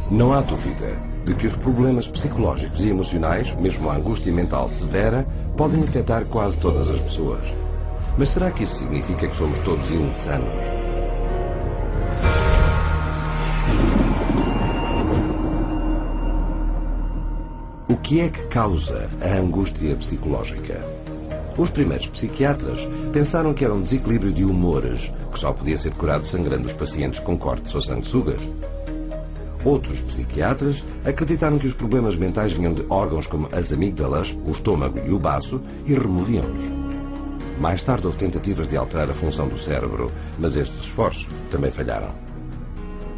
Não há dúvida de que os problemas psicológicos e emocionais, mesmo a angústia mental severa, podem afetar quase todas as pessoas. Mas será que isso significa que somos todos insanos? O que é que causa a angústia psicológica? Os primeiros psiquiatras pensaram que era um desequilíbrio de humores, que só podia ser curado sangrando os pacientes com cortes ou sanguessugas. Outros psiquiatras acreditaram que os problemas mentais vinham de órgãos como as amígdalas, o estômago e o baço e removiam-nos. Mais tarde houve tentativas de alterar a função do cérebro, mas estes esforços também falharam.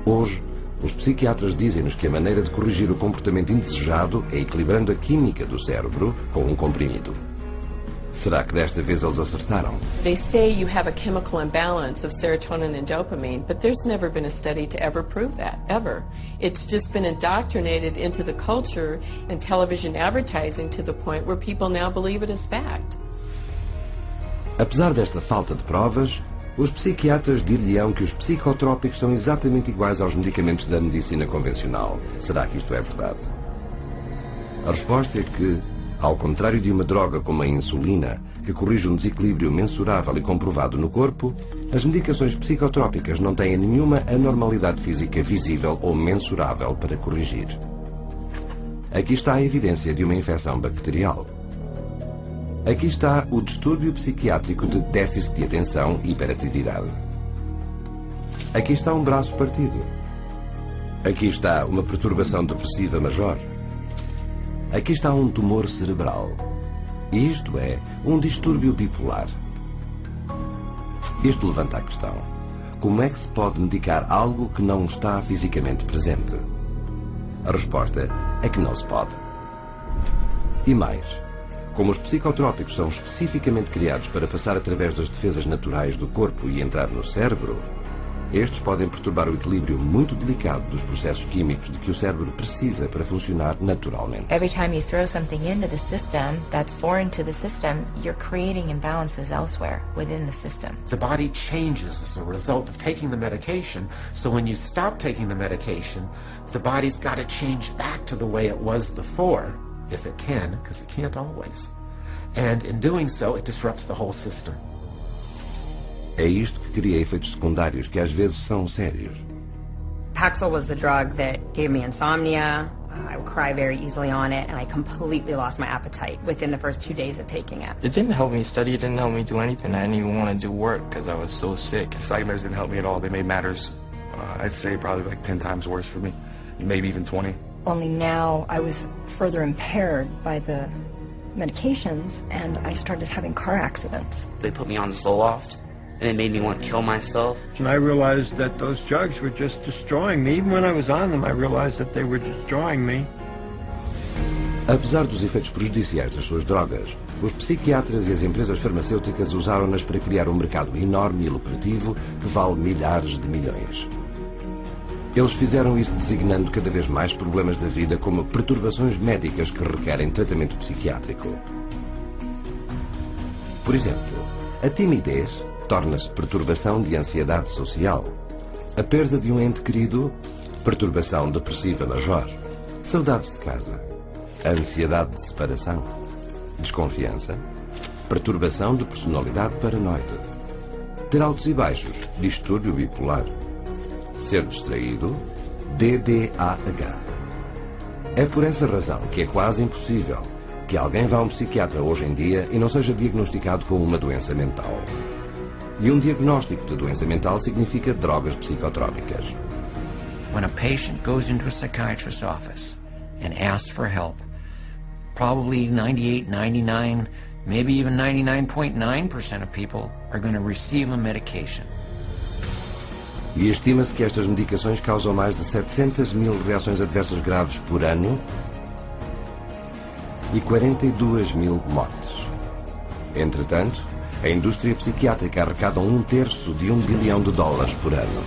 Hoje, os psiquiatras dizem-nos que a maneira de corrigir o comportamento indesejado é equilibrando a química do cérebro com um comprimido. Será que desta vez eles acertaram? They say you have a chemical imbalance of serotonin and dopamine, but there's never been a study to ever prove that, ever. It's just been indoctrinated into the culture and television advertising to the point where people now believe it as fact. Apesar desta falta de provas, os psiquiatras dir-lhe-ão que os psicotrópicos são exatamente iguais aos medicamentos da medicina convencional. Será que isto é verdade? A resposta é que, ao contrário de uma droga como a insulina, que corrige um desequilíbrio mensurável e comprovado no corpo, as medicações psicotrópicas não têm nenhuma anormalidade física visível ou mensurável para corrigir. Aqui está a evidência de uma infecção bacterial. Aqui está o distúrbio psiquiátrico de déficit de atenção e hiperatividade. Aqui está um braço partido. Aqui está uma perturbação depressiva major. Aqui está um tumor cerebral. Isto é, um distúrbio bipolar. Isto levanta a questão: como é que se pode medicar algo que não está fisicamente presente? A resposta é que não se pode. E mais, como os psicotrópicos são especificamente criados para passar através das defesas naturais do corpo e entrar no cérebro, estes podem perturbar o equilíbrio muito delicado dos processos químicos de que o cérebro precisa para funcionar naturalmente. Every time you throw something into the system that's foreign to the system, you're creating imbalances elsewhere within the system. The body changes as a result of taking the medication, so when you stop taking the medication, the body's got to change back to the way it was before, if it can, because it can't always. And in doing so, it disrupts the whole system. É isto que cria efeitos secundários que às vezes são sérios. Paxil was the drug that gave me insomnia. I would cry very easily on it, and I completely lost my appetite within the first 2 days of taking it. It didn't help me study, it didn't help me do anything. I didn't even want to do work because I was so sick. Psych meds didn't help me at all. They made matters, I'd say probably like 10 times worse for me, maybe even 20. Only now I was further impaired by the medications, and I started having car accidents. They put me on Zoloft, and it made me want to kill myself. And I realized that those drugs were just destroying me. Even when I was on them, I realized that they were destroying me. Apesar dos efeitos prejudiciais das suas drogas, os psiquiatras e as empresas farmacêuticas usaram-nas para criar um mercado enorme e lucrativo que vale milhares de milhões. Eles fizeram isso designando cada vez mais problemas da vida como perturbações médicas que requerem tratamento psiquiátrico. Por exemplo, a timidez torna-se perturbação de ansiedade social. A perda de um ente querido, perturbação depressiva major. Saudades de casa. A ansiedade de separação. Desconfiança. Perturbação de personalidade paranoide. Ter altos e baixos, distúrbio bipolar. Ser distraído, DDAH. É por essa razão que é quase impossível que alguém vá a um psiquiatra hoje em dia e não seja diagnosticado com uma doença mental. E um diagnóstico de doença mental significa drogas psicotrópicas. When a patient goes into a psychiatrist's office and asks for help, probably 98, 99, maybe even 99.9% of people are going to receive a medication. E estima-se que estas medicações causam mais de 700 mil reações adversas graves por ano e 42 mil mortes. Entretanto, a indústria psiquiátrica arrecada $1/3 de $1 bilhão por ano.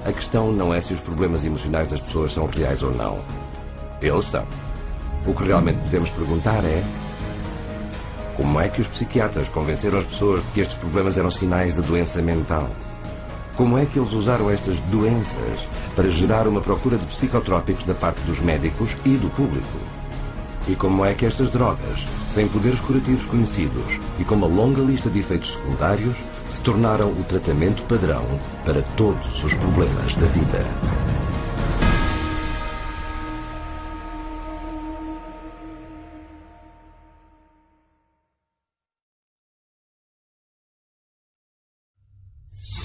A questão não é se os problemas emocionais das pessoas são reais ou não. Eles são. O que realmente devemos perguntar é: como é que os psiquiatras convenceram as pessoas de que estes problemas eram sinais de doença mental? Como é que eles usaram estas doenças para gerar uma procura de psicotrópicos da parte dos médicos e do público? E como é que estas drogas, sem poderes curativos conhecidos e com uma longa lista de efeitos secundários, se tornaram o tratamento padrão para todos os problemas da vida?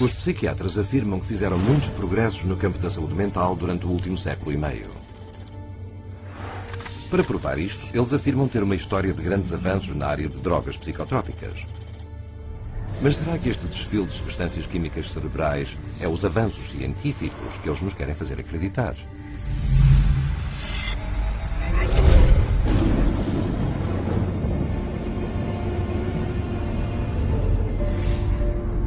Os psiquiatras afirmam que fizeram muitos progressos no campo da saúde mental durante o último século e meio. Para provar isto, eles afirmam ter uma história de grandes avanços na área de drogas psicotrópicas. Mas será que este desfile de substâncias químicas cerebrais é os avanços científicos que eles nos querem fazer acreditar?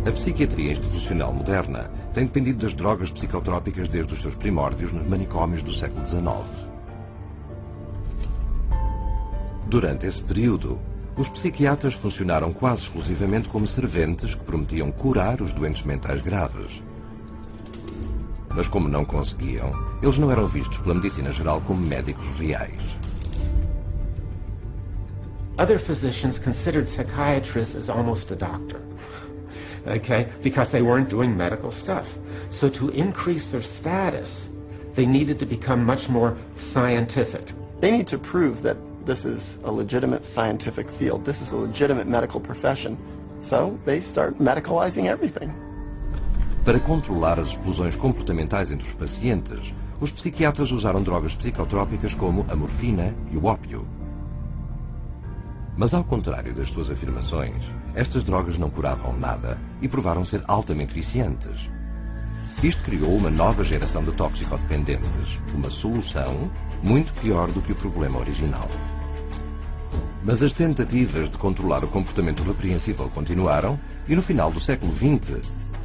A psiquiatria institucional moderna tem dependido das drogas psicotrópicas desde os seus primórdios nos manicômios do século XIX. Durante esse período, os psiquiatras funcionaram quase exclusivamente como serventes que prometiam curar os doentes mentais graves. Mas como não conseguiam, eles não eram vistos pela medicina geral como médicos reais. Other physicians considered psychiatrists as almost a doctor. Okay, because they weren't doing medical stuff. So to increase their status, they needed to become much more scientific. They need to prove that this is a legitimate scientific field. This is a legitimate medical profession. So they start medicalizing everything. Para controlar as explosões comportamentais entre os pacientes, os psiquiatras usaram drogas psicotrópicas como a morfina e o ópio. Mas ao contrário das suas afirmações, estas drogas não curavam nada e provaram ser altamente viciantes. Isto criou uma nova geração de toxicodependentes, uma solução muito pior do que o problema original. Mas as tentativas de controlar o comportamento repreensível continuaram e no final do século XX,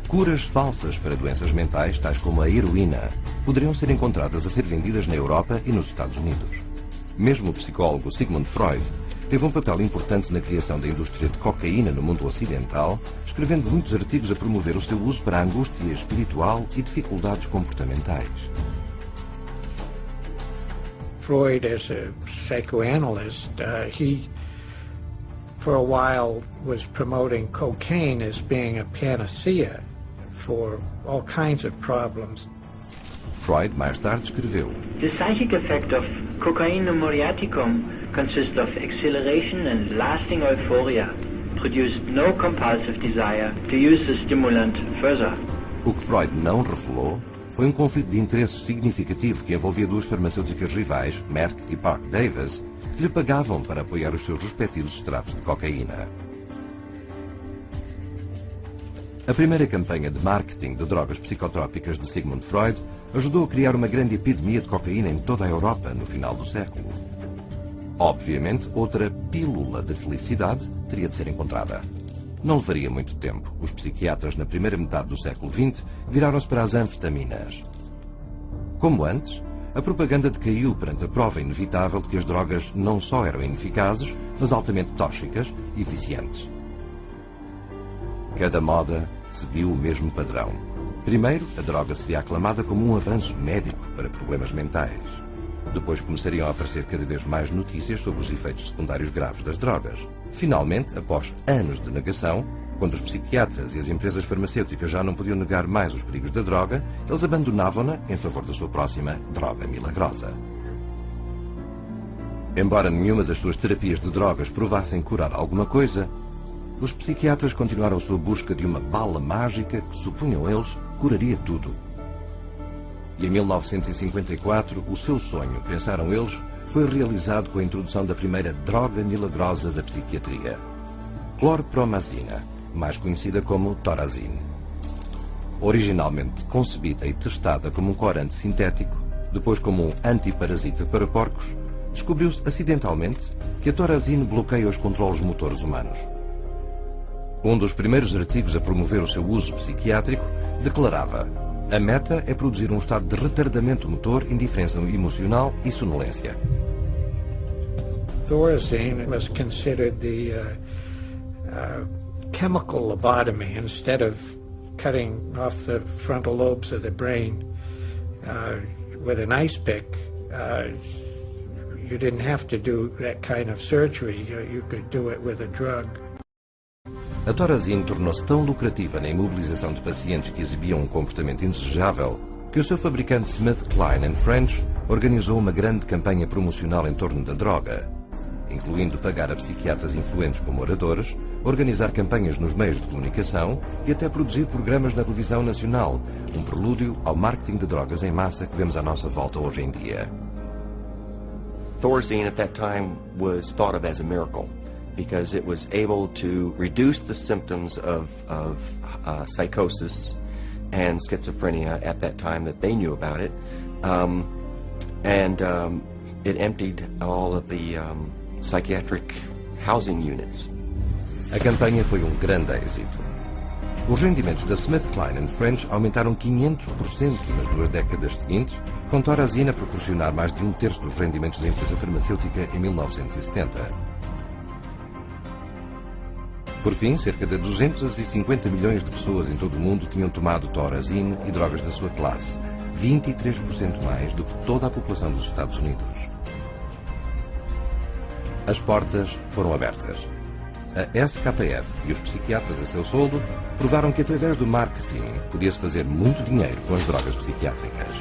curas falsas para doenças mentais, tais como a heroína, poderiam ser encontradas a ser vendidas na Europa e nos Estados Unidos. Mesmo o psicólogo Sigmund Freud teve um papel importante na criação da indústria de cocaína no mundo ocidental, escrevendo muitos artigos a promover o seu uso para a angústia espiritual e dificuldades comportamentais. Freud, as a psychoanalyst, he, for a while, was promoting cocaine as being a panacea for all kinds of problems. Freud mais tarde escreveu: The psychic effect of cocaine muriaticum consists of exhilaration and lasting euphoria, produced no compulsive desire to use the stimulant further. O que Freud não revelou foi um conflito de interesses significativo que envolvia duas farmacêuticas rivais, Merck e Parke Davis, que lhe pagavam para apoiar os seus respectivos extratos de cocaína. A primeira campanha de marketing de drogas psicotrópicas de Sigmund Freud ajudou a criar uma grande epidemia de cocaína em toda a Europa no final do século. Obviamente, outra pílula de felicidade teria de ser encontrada. Não levaria muito tempo. Os psiquiatras, na primeira metade do século XX, viraram-se para as anfetaminas. Como antes, a propaganda decaiu perante a prova inevitável de que as drogas não só eram ineficazes, mas altamente tóxicas e viciantes. Cada moda seguiu o mesmo padrão. Primeiro, a droga seria aclamada como um avanço médico para problemas mentais. Depois começariam a aparecer cada vez mais notícias sobre os efeitos secundários graves das drogas. Finalmente, após anos de negação, quando os psiquiatras e as empresas farmacêuticas já não podiam negar mais os perigos da droga, eles abandonavam-na em favor da sua próxima droga milagrosa. Embora nenhuma das suas terapias de drogas provassem curar alguma coisa, os psiquiatras continuaram sua busca de uma bala mágica que, supunham eles, curaria tudo. E em 1954, o seu sonho, pensaram eles, foi realizado com a introdução da primeira droga milagrosa da psiquiatria, clorpromazina, mais conhecida como Thorazine. Originalmente concebida e testada como um corante sintético, depois como um antiparasita para porcos, descobriu-se acidentalmente que a Thorazine bloqueia os controles motores humanos. Um dos primeiros artigos a promover o seu uso psiquiátrico declarava: a meta é produzir um estado de retardamento motor, indiferença emocional e sonolência. Thorazine was considered the chemical lobotomy. Instead of cutting off the frontal lobes of the brain with an ice pick, you didn't have to do that kind of surgery. You could do it with a drug. A Thorazine tornou-se tão lucrativa na imobilização de pacientes que exibiam um comportamento indesejável que o seu fabricante SmithKline French organizou uma grande campanha promocional em torno da droga, incluindo pagar a psiquiatras influentes como oradores, organizar campanhas nos meios de comunicação e até produzir programas na televisão nacional, um prelúdio ao marketing de drogas em massa que vemos à nossa volta hoje em dia. Thorazine at that time was thought of as a miracle because it was able to reduce the symptoms of psychosis and schizophrenia at that time that they knew about it, it emptied all of the psychiatric housing units. A campanha foi um grande êxito. Os rendimentos da SmithKline French aumentaram 500% nas 2 décadas seguintes, com Thorazine a proporcionar mais de 1/3 dos rendimentos da empresa farmacêutica em 1970. Por fim, cerca de 250 milhões de pessoas em todo o mundo tinham tomado Thorazine e drogas da sua classe, 23% mais do que toda a população dos Estados Unidos. As portas foram abertas. A SKF e os psiquiatras a seu soldo provaram que através do marketing podia-se fazer muito dinheiro com as drogas psiquiátricas.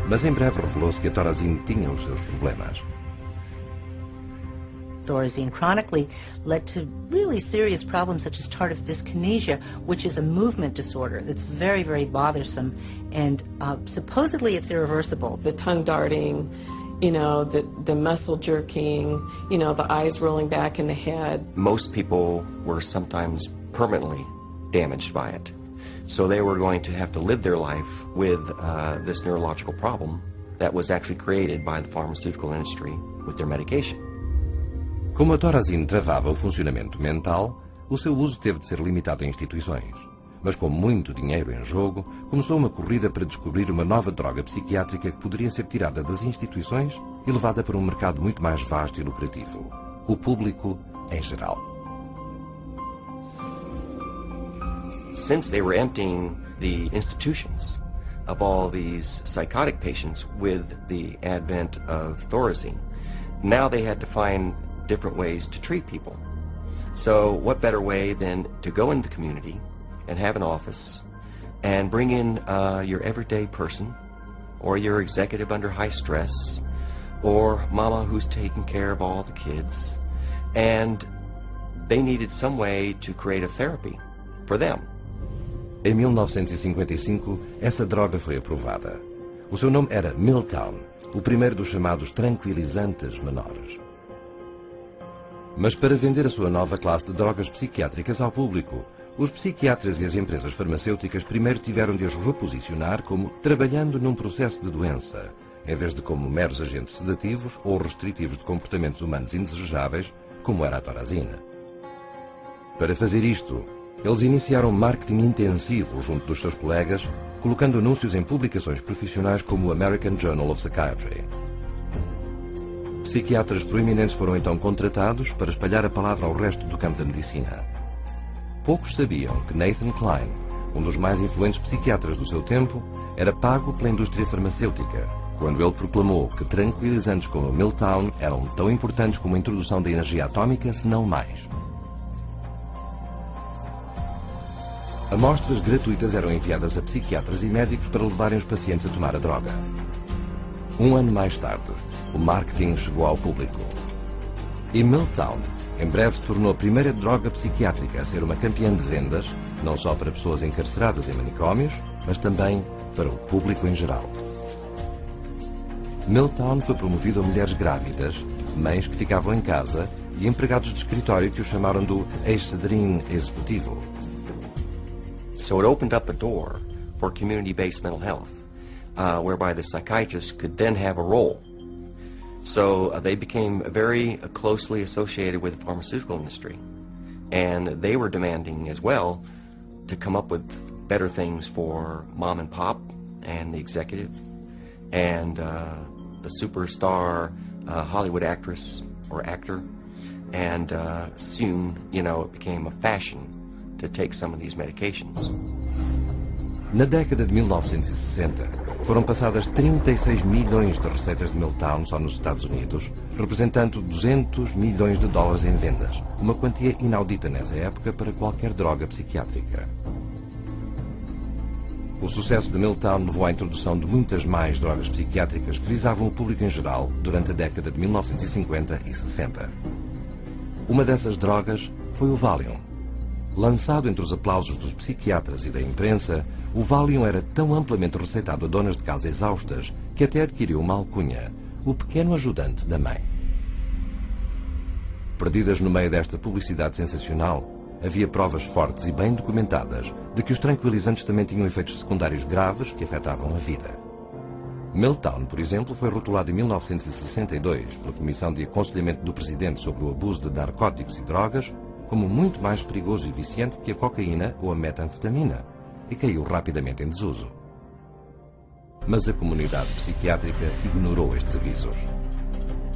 Mas em breve revelou-se que a Thorazine tinha os seus problemas. Thorazine chronically led to really serious problems such as tardive dyskinesia, which is a movement disorder that's very, very bothersome, and supposedly it's irreversible. The tongue darting, you know, the muscle jerking, you know, the eyes rolling back in the head. Most people were sometimes permanently damaged by it. So they were going to have to live their life with this neurological problem that was actually created by the pharmaceutical industry with their medication. Como a Thorazine travava o funcionamento mental, o seu uso teve de ser limitado em instituições. Mas com muito dinheiro em jogo, começou uma corrida para descobrir uma nova droga psiquiátrica que poderia ser tirada das instituições e levada para um mercado muito mais vasto e lucrativo. O público em geral. Since they were emptying the institutions of all these psychotic patients with the advent of Thorazine, now they had to find different ways to treat people. So what better way than to go into the community and have an office and bring in your everyday person or your executive under high stress or mama who's taking care of all the kids, and they needed some way to create a therapy for them. Em 1955, essa droga foi aprovada. O seu nome era Miltown, o primeiro dos chamados tranquilizantes menores. Mas para vender a sua nova classe de drogas psiquiátricas ao público, os psiquiatras e as empresas farmacêuticas primeiro tiveram de as reposicionar como trabalhando num processo de doença, em vez de como meros agentes sedativos ou restritivos de comportamentos humanos indesejáveis, como era a Thorazine. Para fazer isto, eles iniciaram marketing intensivo junto dos seus colegas, colocando anúncios em publicações profissionais como o American Journal of Psychiatry. Psiquiatras proeminentes foram então contratados para espalhar a palavra ao resto do campo da medicina. Poucos sabiam que Nathan Kline, um dos mais influentes psiquiatras do seu tempo, era pago pela indústria farmacêutica, quando ele proclamou que tranquilizantes como o Miltown eram tão importantes como a introdução da energia atómica, se não mais. Amostras gratuitas eram enviadas a psiquiatras e médicos para levarem os pacientes a tomar a droga. Um ano mais tarde, o marketing chegou ao público. E Miltown, em breve, se tornou a primeira droga psiquiátrica a ser uma campeã de vendas, não só para pessoas encarceradas em manicômios, mas também para o público em geral. Miltown foi promovido a mulheres grávidas, mães que ficavam em casa e empregados de escritório que o chamaram do Excedrin executivo. So it opened up a door for community-based mental health, whereby the psychiatrist could then have a role. So they became very closely associated with the pharmaceutical industry, and they were demanding as well to come up with better things for mom and pop and the executive and the superstar Hollywood actress or actor, and soon, you know, it became a fashion to take some of these medications. Na década de 1960, foram passadas 36 milhões de receitas de Milltown só nos Estados Unidos, representando 200 milhões de dólares em vendas, uma quantia inaudita nessa época para qualquer droga psiquiátrica. O sucesso de Milltown levou à introdução de muitas mais drogas psiquiátricas que visavam o público em geral durante a década de 1950 e 60. Uma dessas drogas foi o Valium. Lançado entre os aplausos dos psiquiatras e da imprensa, o Valium era tão amplamente receitado a donas de casa exaustas que até adquiriu uma alcunha, o pequeno ajudante da mãe. Perdidas no meio desta publicidade sensacional, havia provas fortes e bem documentadas de que os tranquilizantes também tinham efeitos secundários graves que afetavam a vida. Milltown, por exemplo, foi rotulado em 1962 pela Comissão de Aconselhamento do Presidente sobre o Abuso de Narcóticos e Drogas como muito mais perigoso e viciante que a cocaína ou a metanfetamina, e caiu rapidamente em desuso. Mas a comunidade psiquiátrica ignorou estes avisos.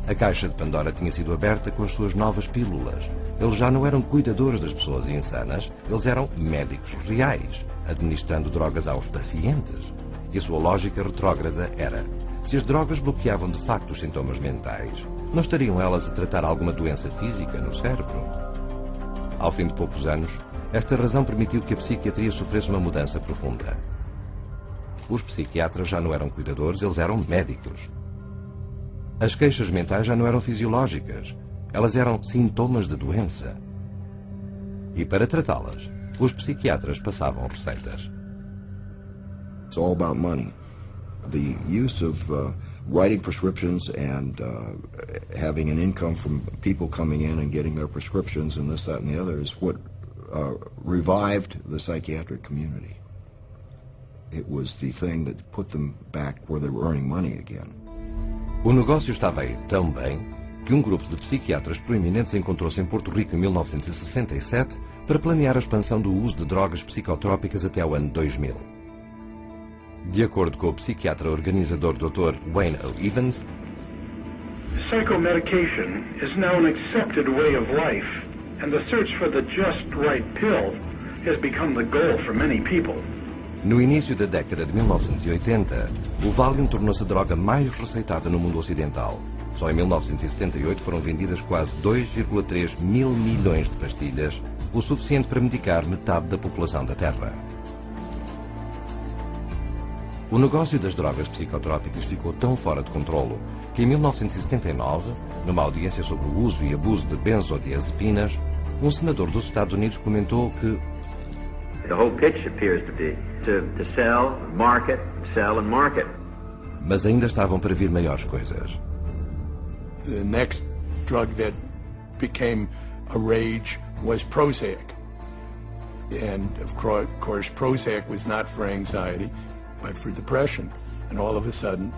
A caixa de Pandora tinha sido aberta com as suas novas pílulas. Eles já não eram cuidadores das pessoas insanas, eles eram médicos reais, administrando drogas aos pacientes. E a sua lógica retrógrada era: se as drogas bloqueavam de facto os sintomas mentais, não estariam elas a tratar alguma doença física no cérebro? Ao fim de poucos anos, esta razão permitiu que a psiquiatria sofresse uma mudança profunda. Os psiquiatras já não eram cuidadores, eles eram médicos. As queixas mentais já não eram fisiológicas, elas eram sintomas de doença. E para tratá-las, os psiquiatras passavam receitas. It's all about money. The use of writing prescriptions and having an income from people coming in and getting their prescriptions and this, that, and the other is what revived the psychiatric community. It was the thing that put them back where they were earning money again. O negócio estava a ir tão bem que um grupo de psiquiatras proeminentes encontrou-se em Porto Rico em 1967 para planear a expansão do uso de drogas psicotrópicas até o ano 2000. De acordo com o psiquiatra organizador Dr. Wayne O. Evans, psychomedication is now an accepted way of life, and the search for the just right pill has become the goal for many people. No início da década de 1980, o Valium tornou-se a droga mais receitada no mundo ocidental. Só em 1978 foram vendidas quase 2,3 mil milhões de pastilhas, o suficiente para medicar metade da população da Terra. O negócio das drogas psicotrópicas ficou tão fora de controlo que em 1979, numa audiência sobre o uso e abuso de benzodiazepinas, um senador dos Estados Unidos comentou que the whole pitch appears to be to sell, and market. Mas ainda estavam para vir maiores coisas. The next drug that became a rage was Prozac. And of course Prozac was not for anxiety, but for depression. And all of a sudden,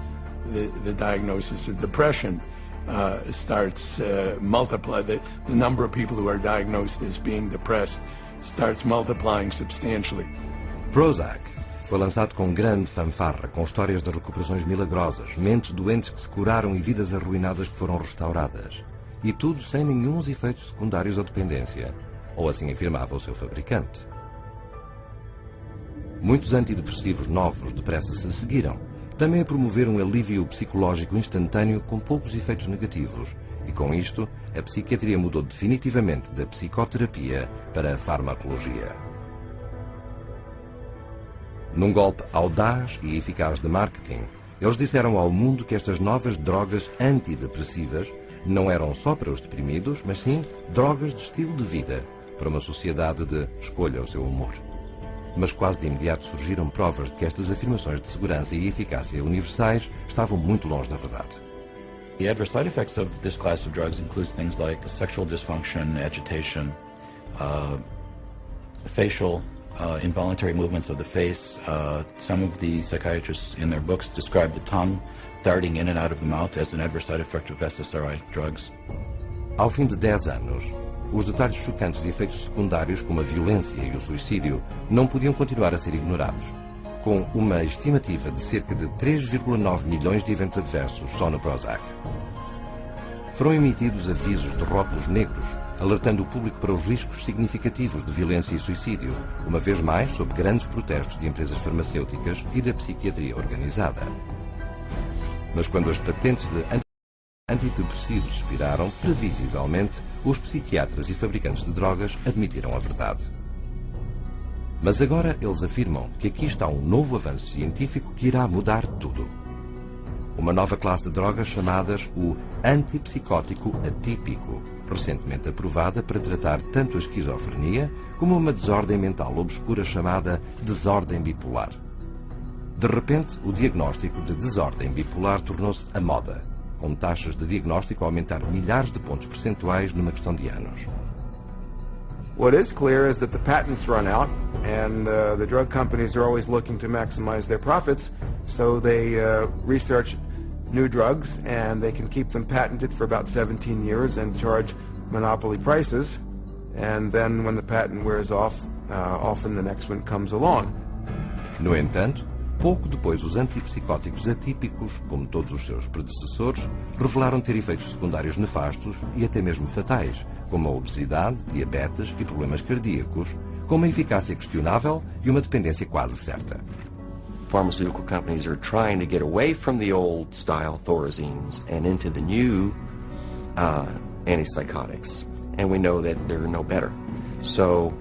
the diagnosis of depression starts multiply. The number of people who are diagnosed as being depressed starts multiplying substantially. Prozac foi lançado com grande fanfarra, com histórias de recuperações milagrosas, mentes doentes que se curaram e vidas arruinadas que foram restauradas. E tudo sem nenhum efeitos secundários ou dependência, ou assim afirmava o seu fabricante. Muitos antidepressivos novos depressa se seguiram, também a promover um alívio psicológico instantâneo com poucos efeitos negativos, e com isto a psiquiatria mudou definitivamente da psicoterapia para a farmacologia. Num golpe audaz e eficaz de marketing, eles disseram ao mundo que estas novas drogas antidepressivas não eram só para os deprimidos, mas sim drogas de estilo de vida, para uma sociedade de escolha o seu humor. Mas quase de imediato surgiram provas de que estas afirmações de segurança e eficácia universais estavam muito longe da verdade. The adverse side effects of this class of drugs includes things like sexual dysfunction, agitation, facial involuntary movements of the face. Some of the psychiatrists in their books describe the tongue darting in and out of the mouth as an adverse side effect of SSRI drugs. Ao fim de 10 anos, os detalhes chocantes de efeitos secundários como a violência e o suicídio não podiam continuar a ser ignorados, com uma estimativa de cerca de 3,9 milhões de eventos adversos só no Prozac. foram emitidos avisos de rótulos negros, alertando o público para os riscos significativos de violência e suicídio, uma vez mais sob grandes protestos de empresas farmacêuticas e da psiquiatria organizada. Mas quando as patentes de antidepressivos expiraram, previsivelmente, os psiquiatras e fabricantes de drogas admitiram a verdade. Mas agora eles afirmam que aqui está um novo avanço científico que irá mudar tudo. Uma nova classe de drogas chamadas o antipsicótico atípico, recentemente aprovada para tratar tanto a esquizofrenia como uma desordem mental obscura chamada desordem bipolar. De repente, o diagnóstico de desordem bipolar tornou-se a moda, com taxas de diagnóstico a aumentar milhares de pontos percentuais numa questão de anos. What is clear is that the patents run out, and the drug companies are always looking to maximize their profits, so they research new drugs, and they can keep them patented for about 17 years and charge monopoly prices, and then when the patent wears off, often the next one comes along. No entanto, pouco depois os antipsicóticos atípicos, como todos os seus predecessores, revelaram ter efeitos secundários nefastos e até mesmo fatais, como a obesidade, diabetes e problemas cardíacos, com uma eficácia questionável e uma dependência quase certa. Pharmaceutical companies are trying to get away from the old style Thorazines and into the new antipsychotics, and we know that they're no better. So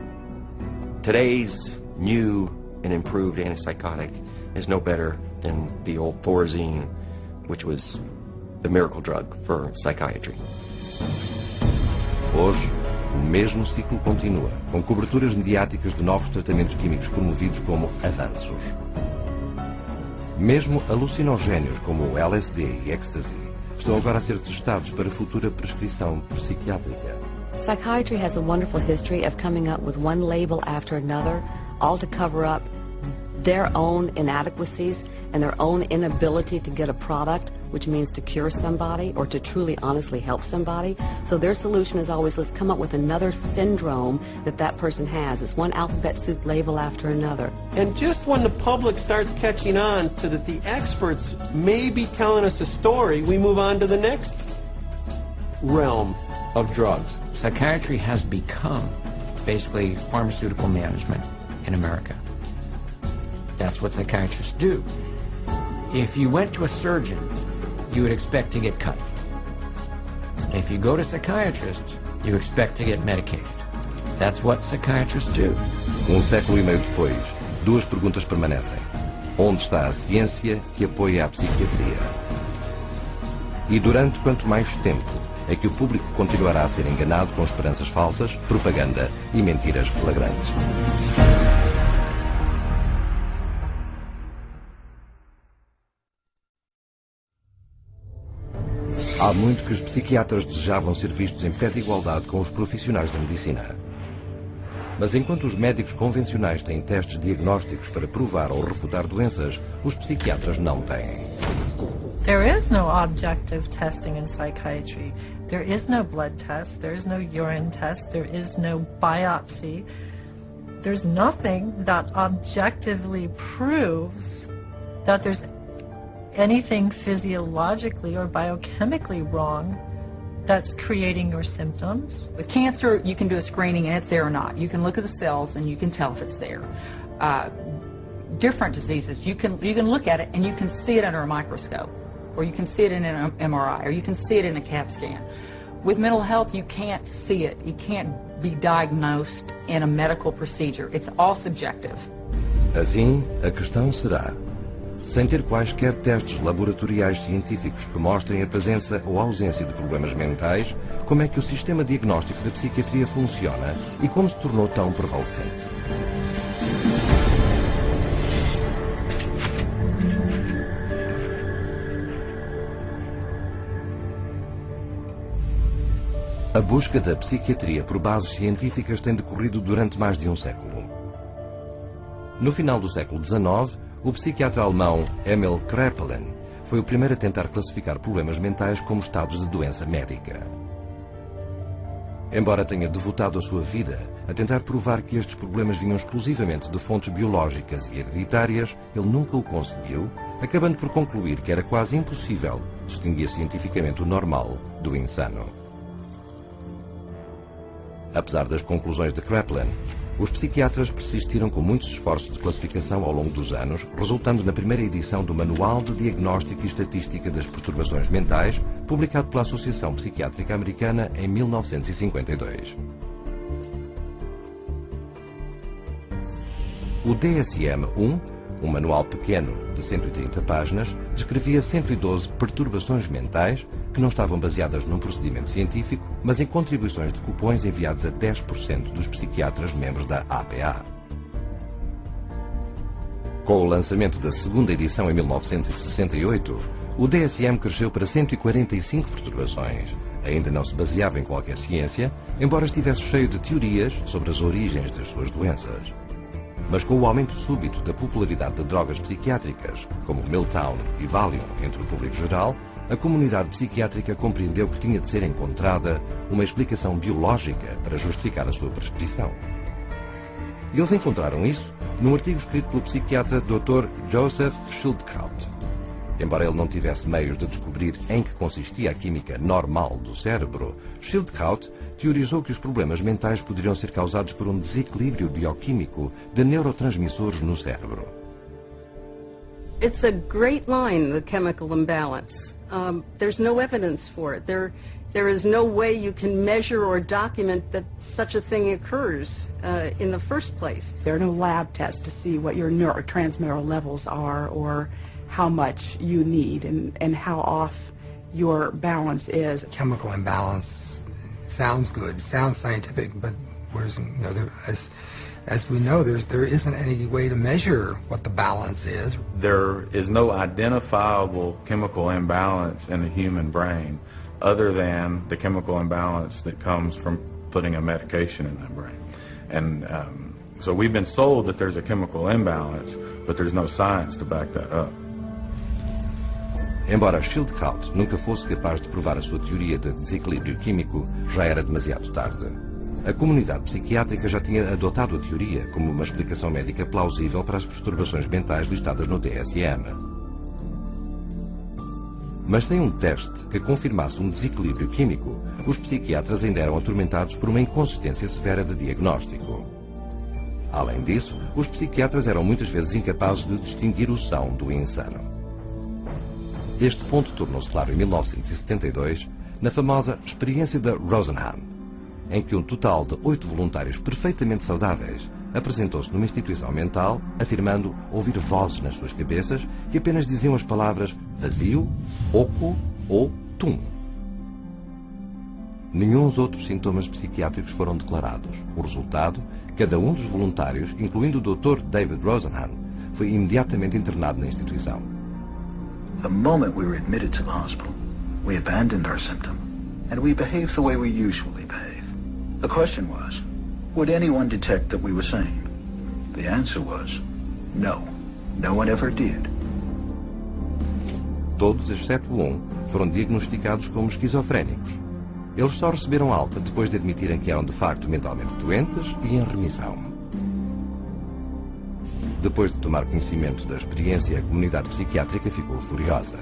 today's new and improved antipsychotic is no better than the old Thorazine, which was the miracle drug for psychiatry. Hoje, o mesmo ciclo continua, com coberturas mediáticas de novos tratamentos químicos promovidos como avanços. Mesmo alucinogénios como o LSD e ecstasy estão agora a ser testados para futura prescrição psiquiátrica. Psychiatry has a wonderful history of coming up with one label after another, all to cover up their own inadequacies and their own inability to get a product, which means to cure somebody or to truly honestly help somebody. So their solution is always, let's come up with another syndrome that person has. It's one alphabet soup label after another. And just when the public starts catching on to that the experts may be telling us a story, we move on to the next realm of drugs. Psychiatry has become basically pharmaceutical management in America. That's what psychiatrists do. If you went to a surgeon, you would expect to get cut. If you go to psychiatrists, you expect to get medicated. That's what psychiatrists do. Século e meio depois, duas perguntas permanecem. Onde está a ciência que apoia a psiquiatria? E durante quanto mais tempo é que o público continuará a ser enganado com esperanças falsas, propaganda e mentiras flagrantes? Há muito que os psiquiatras desejavam ser vistos em pé de igualdade com os profissionais da medicina. Mas enquanto os médicos convencionais têm testes diagnósticos para provar ou refutar doenças, os psiquiatras não têm. There is no objective testing in psychiatry. There is no blood test, there is no urine test, there is no biopsy. There's nothing that objectively proves that there's anything physiologically or biochemically wrong that's creating your symptoms. With cancer, you can do a screening and it's there or not. You can look at the cells and you can tell if it's there. Different diseases, you can look at it and you can see it under a microscope, or you can see it in an MRI, or you can see it in a CAT scan. With mental health, you can't see it. You can't be diagnosed in a medical procedure. It's all subjective. Assim, a questão será: sem ter quaisquer testes laboratoriais científicos que mostrem a presença ou ausência de problemas mentais, como é que o sistema diagnóstico da psiquiatria funciona e como se tornou tão prevalecente? A busca da psiquiatria por bases científicas tem decorrido durante mais de um século. No final do século XIX, o psiquiatra alemão Emil Kraepelin foi o primeiro a tentar classificar problemas mentais como estados de doença médica. Embora tenha devotado a sua vida a tentar provar que estes problemas vinham exclusivamente de fontes biológicas e hereditárias, ele nunca o conseguiu, acabando por concluir que era quase impossível distinguir cientificamente o normal do insano. Apesar das conclusões de Kraepelin, os psiquiatras persistiram com muitos esforços de classificação ao longo dos anos, resultando na primeira edição do Manual de Diagnóstico e Estatística das Perturbações Mentais, publicado pela Associação Psiquiátrica Americana em 1952. O DSM-1, um manual pequeno de 130 páginas, descrevia 112 perturbações mentais que não estavam baseadas num procedimento científico, mas em contribuições de cupons enviados a 10% dos psiquiatras membros da APA. Com o lançamento da segunda edição em 1968, o DSM cresceu para 145 perturbações. Ainda não se baseava em qualquer ciência, embora estivesse cheio de teorias sobre as origens das suas doenças. Mas com o aumento súbito da popularidade de drogas psiquiátricas, como Miltown e Valium entre o público geral, a comunidade psiquiátrica compreendeu que tinha de ser encontrada uma explicação biológica para justificar a sua prescrição. E eles encontraram isso num artigo escrito pelo psiquiatra Dr. Joseph Schildkraut. Embora ele não tivesse meios de descobrir em que consistia a química normal do cérebro, Schildkraut teorizou que os problemas mentais poderiam ser causados por um desequilíbrio bioquímico de neurotransmissores no cérebro. It's a great line, the chemical imbalance. There's no evidence for it. There is no way you can measure or document that such a thing occurs in the first place. There are no lab tests to see what your neurotransmitter levels are or how much you need and how off your balance is. Chemical imbalance sounds good, sounds scientific, but whereas, as we know, there isn't any way to measure what the balance is. There is no identifiable chemical imbalance in the human brain other than the chemical imbalance that comes from putting a medication in that brain. And so we've been sold that there's a chemical imbalance, but there's no science to back that up. Embora Schildkraut nunca fosse capaz de provar a sua teoria de desequilíbrio químico, já era demasiado tarde. A comunidade psiquiátrica já tinha adotado a teoria como uma explicação médica plausível para as perturbações mentais listadas no DSM. Mas sem um teste que confirmasse um desequilíbrio químico, os psiquiatras ainda eram atormentados por uma inconsistência severa de diagnóstico. Além disso, os psiquiatras eram muitas vezes incapazes de distinguir o são do insano. Este ponto tornou-se claro em 1972, na famosa experiência da Rosenhan, em que um total de 8 voluntários perfeitamente saudáveis apresentou-se numa instituição mental, afirmando ouvir vozes nas suas cabeças que apenas diziam as palavras vazio, oco ou tum. Nenhum dos outros sintomas psiquiátricos foram declarados. O resultado, cada um dos voluntários, incluindo o Dr. David Rosenhan, foi imediatamente internado na instituição. The moment we were admitted to the hospital, we abandoned our symptom, and we behaved the way we usually behave. The question was, would anyone detect that we were sane? The answer was, no. No one ever did. Todos, exceto um, foram diagnosticados como esquizofrénicos. Eles só receberam alta depois de admitirem que eram de facto mentalmente doentes e em remissão. Depois de tomar conhecimento da experiência, a comunidade psiquiátrica ficou furiosa.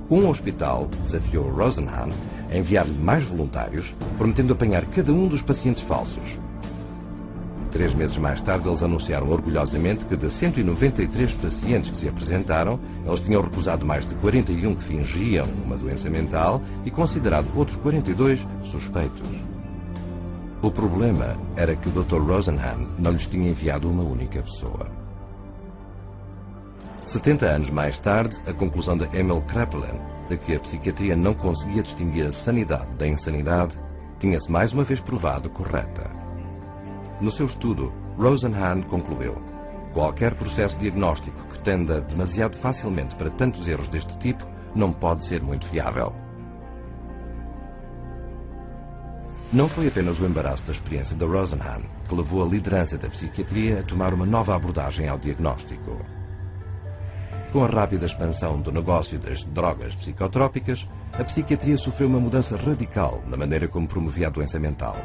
Um hospital desafiou Rosenhan a enviar-lhe mais voluntários, prometendo apanhar cada um dos pacientes falsos. 3 meses mais tarde, eles anunciaram orgulhosamente que de 193 pacientes que se apresentaram, eles tinham recusado mais de 41 que fingiam uma doença mental e considerado outros 42 suspeitos. O problema era que o Dr. Rosenhan não lhes tinha enviado uma única pessoa. 70 anos mais tarde, a conclusão de Emil Kraepelin de que a psiquiatria não conseguia distinguir a sanidade da insanidade tinha-se mais uma vez provado correta. No seu estudo, Rosenhan concluiu: qualquer processo diagnóstico que tenda demasiado facilmente para tantos erros deste tipo não pode ser muito fiável. Não foi apenas o embaraço da experiência da Rosenhan que levou a liderança da psiquiatria a tomar uma nova abordagem ao diagnóstico. Com a rápida expansão do negócio das drogas psicotrópicas, a psiquiatria sofreu uma mudança radical na maneira como promovia a doença mental.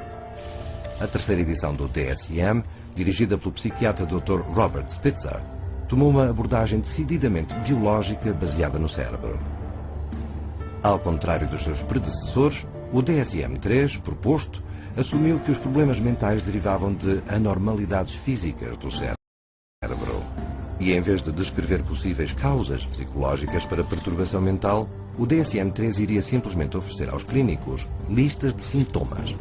A terceira edição do DSM, dirigida pelo psiquiatra Dr. Robert Spitzer, tomou uma abordagem decididamente biológica baseada no cérebro. Ao contrário dos seus predecessores, o DSM-3, proposto, assumiu que os problemas mentais derivavam de anormalidades físicas do cérebro. E em vez de descrever possíveis causas psicológicas para perturbação mental, o DSM-3 iria simplesmente oferecer aos clínicos listas de sintomas.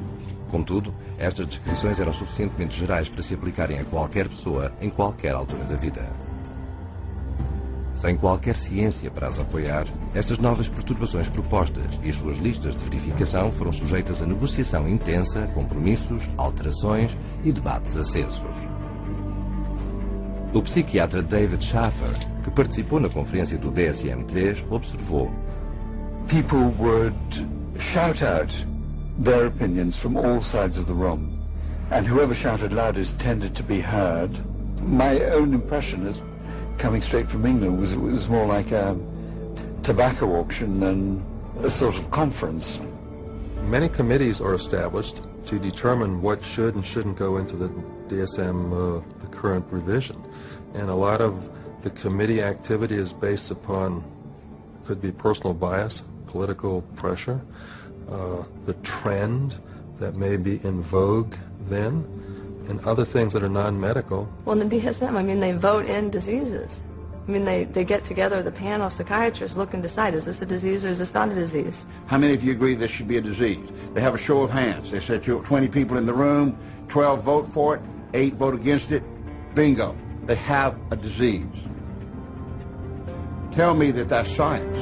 Contudo, estas descrições eram suficientemente gerais para se aplicarem a qualquer pessoa em qualquer altura da vida. Sem qualquer ciência para as apoiar, estas novas perturbações propostas e as suas listas de verificação foram sujeitas a negociação intensa, compromissos, alterações e debates acesos. O psiquiatra David Schaffer, que participou na conferência do DSM-3, observou: People would shout out their opinions from all sides of the room, and whoever shouted loudest tended to be heard. My own impression is, coming straight from England, was it was more like a tobacco auction than a sort of conference. Many committees are established to determine what should and shouldn't go into the DSM, the current revision. And a lot of the committee activity is based upon, could be personal bias, political pressure, the trend that may be in vogue then, and other things that are non-medical. Well, in the DSM, I mean, they vote in diseases. I mean, they get together, the panel of psychiatrists look and decide, is this a disease or is this not a disease? How many of you agree this should be a disease? They have a show of hands. They set you up 20 people in the room, 12 vote for it, 8 vote against it. Bingo. They have a disease. Tell me that that's science.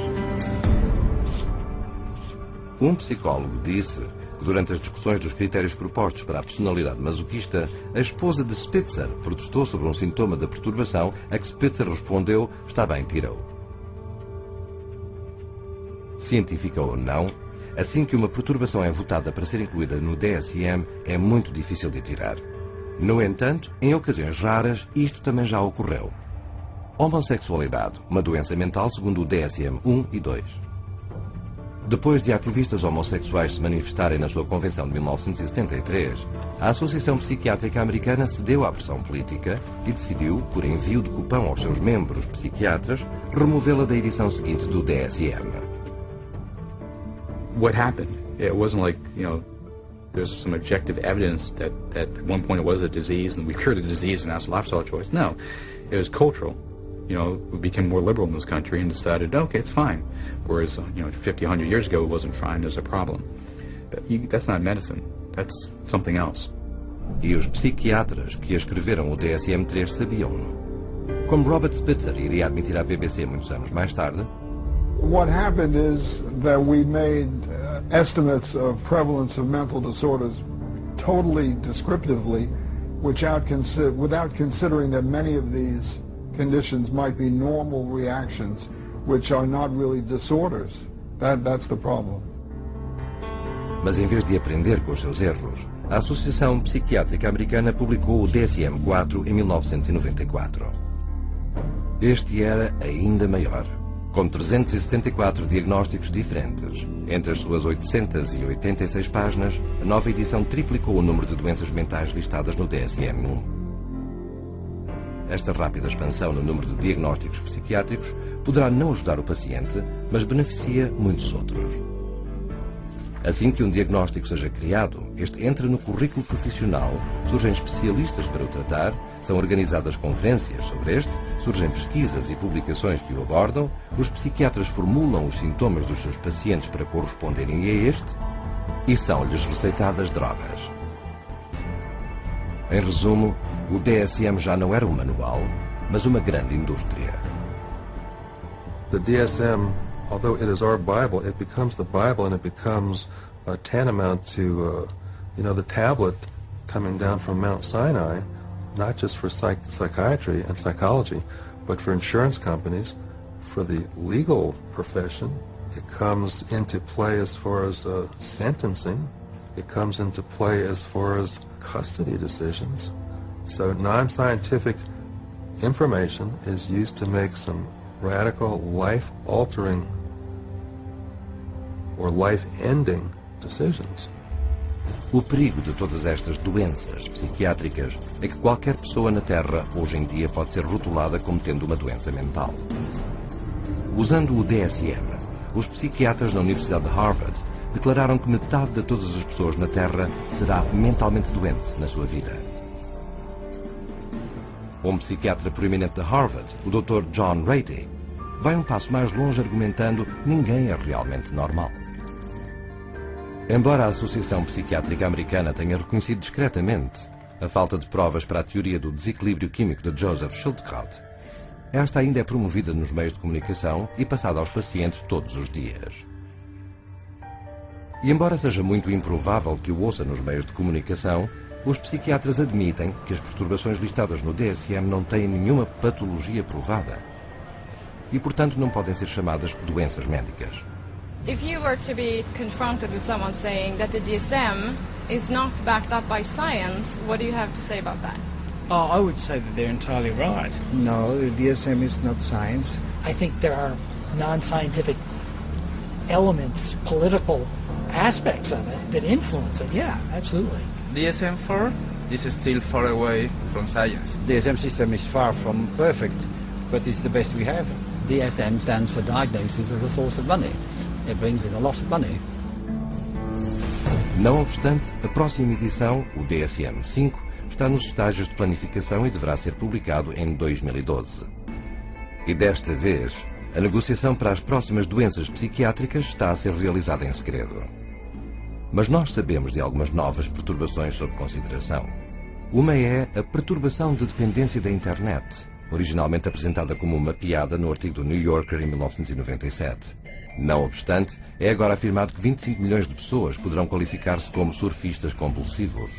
Psicólogo disse que durante as discussões dos critérios propostos para a personalidade masoquista, a esposa de Spitzer protestou sobre um sintoma da perturbação, a que Spitzer respondeu: está bem, tirou. Científica ou não, assim que uma perturbação é votada para ser incluída no DSM, é muito difícil de tirar. No entanto, em ocasiões raras, isto também já ocorreu. Homossexualidade, uma doença mental segundo o DSM-1 e 2. Depois de ativistas homossexuais se manifestarem na sua convenção de 1973, a Associação Psiquiátrica Americana cedeu à pressão política e decidiu, por envio de cupão aos seus membros psiquiatras, removê-la da edição seguinte do DSM. What happened? It wasn't like, there's some objective evidence that at one point it was a disease and we cured the disease and that's a lifestyle choice. No, it was cultural. We became more liberal in this country and decided, okay, it's fine. Whereas, 50, 100 years ago, it wasn't fine, there's a problem. That's not medicine. That's something else. E os psiquiatras que escreveram o DSM-3 sabiam-no. Como Robert Spitzer iria admitir à BBC muitos anos mais tarde, what happened is that we made estimates of prevalence of mental disorders totally descriptively, without considering that many of these conditions might be normal reactions, which are not really disorders. That's the problem. Mas em vez de aprender com os seus erros, a Associação Psiquiátrica Americana publicou o DSM-4 em 1994. Este era ainda maior, com 374 diagnósticos diferentes. Entre as suas 886 páginas, a nova edição triplicou o número de doenças mentais listadas no DSM-1. Esta rápida expansão no número de diagnósticos psiquiátricos poderá não ajudar o paciente, mas beneficia muitos outros. Assim que um diagnóstico seja criado, este entra no currículo profissional, surgem especialistas para o tratar, são organizadas conferências sobre este, surgem pesquisas e publicações que o abordam, os psiquiatras formulam os sintomas dos seus pacientes para corresponderem a este e são-lhes receitadas drogas. Em resumo, o DSM já não era um manual, mas uma grande indústria. The DSM, although it is our Bible, it becomes the Bible and it becomes tantamount to, the tablet coming down from Mount Sinai, not just for psychiatry and psychology, but for insurance companies, for the legal profession. It comes into play as far as sentencing. It comes into play as far as custody decisions. So non-scientific information is used to make some radical, life-altering or life-ending decisions. O perigo de todas estas doenças psiquiátricas é que qualquer pessoa na Terra, hoje em dia, pode ser rotulada como tendo uma doença mental. Usando o DSM, os psiquiatras na Universidade de Harvard declararam que metade de todas as pessoas na Terra será mentalmente doente na sua vida. Um psiquiatra proeminente de Harvard, o Dr. John Ratey, vai um passo mais longe argumentando que ninguém é realmente normal. Embora a Associação Psiquiátrica Americana tenha reconhecido discretamente a falta de provas para a teoria do desequilíbrio químico de Joseph Schildkraut, esta ainda é promovida nos meios de comunicação e passada aos pacientes todos os dias. E embora seja muito improvável que o ouça nos meios de comunicação, os psiquiatras admitem que as perturbações listadas no DSM não têm nenhuma patologia provada e, portanto, não podem ser chamadas doenças médicas. If you were to be confronted with someone saying that the DSM is not backed up by science, what do you have to say about that? Oh, I would say that they're entirely right. No, the DSM is not science. I think there are non-scientific elements, political aspects of it that influence it. Yeah, absolutely. DSM-4 is still far away from science. The DSM system is far from perfect, but it's the best we have. DSM stands for diagnosis as a source of money. It brings in a lot of money. Não obstante, a próxima edição, o DSM-5, está nos estágios de planificação e deverá ser publicado em 2012. E desta vez, a negociação para as próximas doenças psiquiátricas está a ser realizada em segredo. Mas nós sabemos de algumas novas perturbações sob consideração. Uma é a perturbação de dependência da internet, originalmente apresentada como uma piada no artigo do New Yorker em 1997. Não obstante, é agora afirmado que 25 milhões de pessoas poderão qualificar-se como surfistas compulsivos.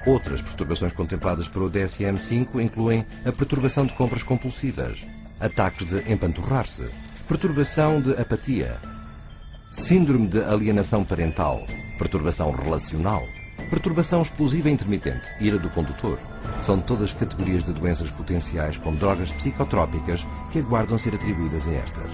Outras perturbações contempladas para o DSM-5 incluem a perturbação de compras compulsivas, ataques de empanturrar-se, perturbação de apatia, síndrome de alienação parental, perturbação relacional, perturbação explosiva intermitente, ira do condutor. São todas categorias de doenças potenciais com drogas psicotrópicas que aguardam ser atribuídas a estas.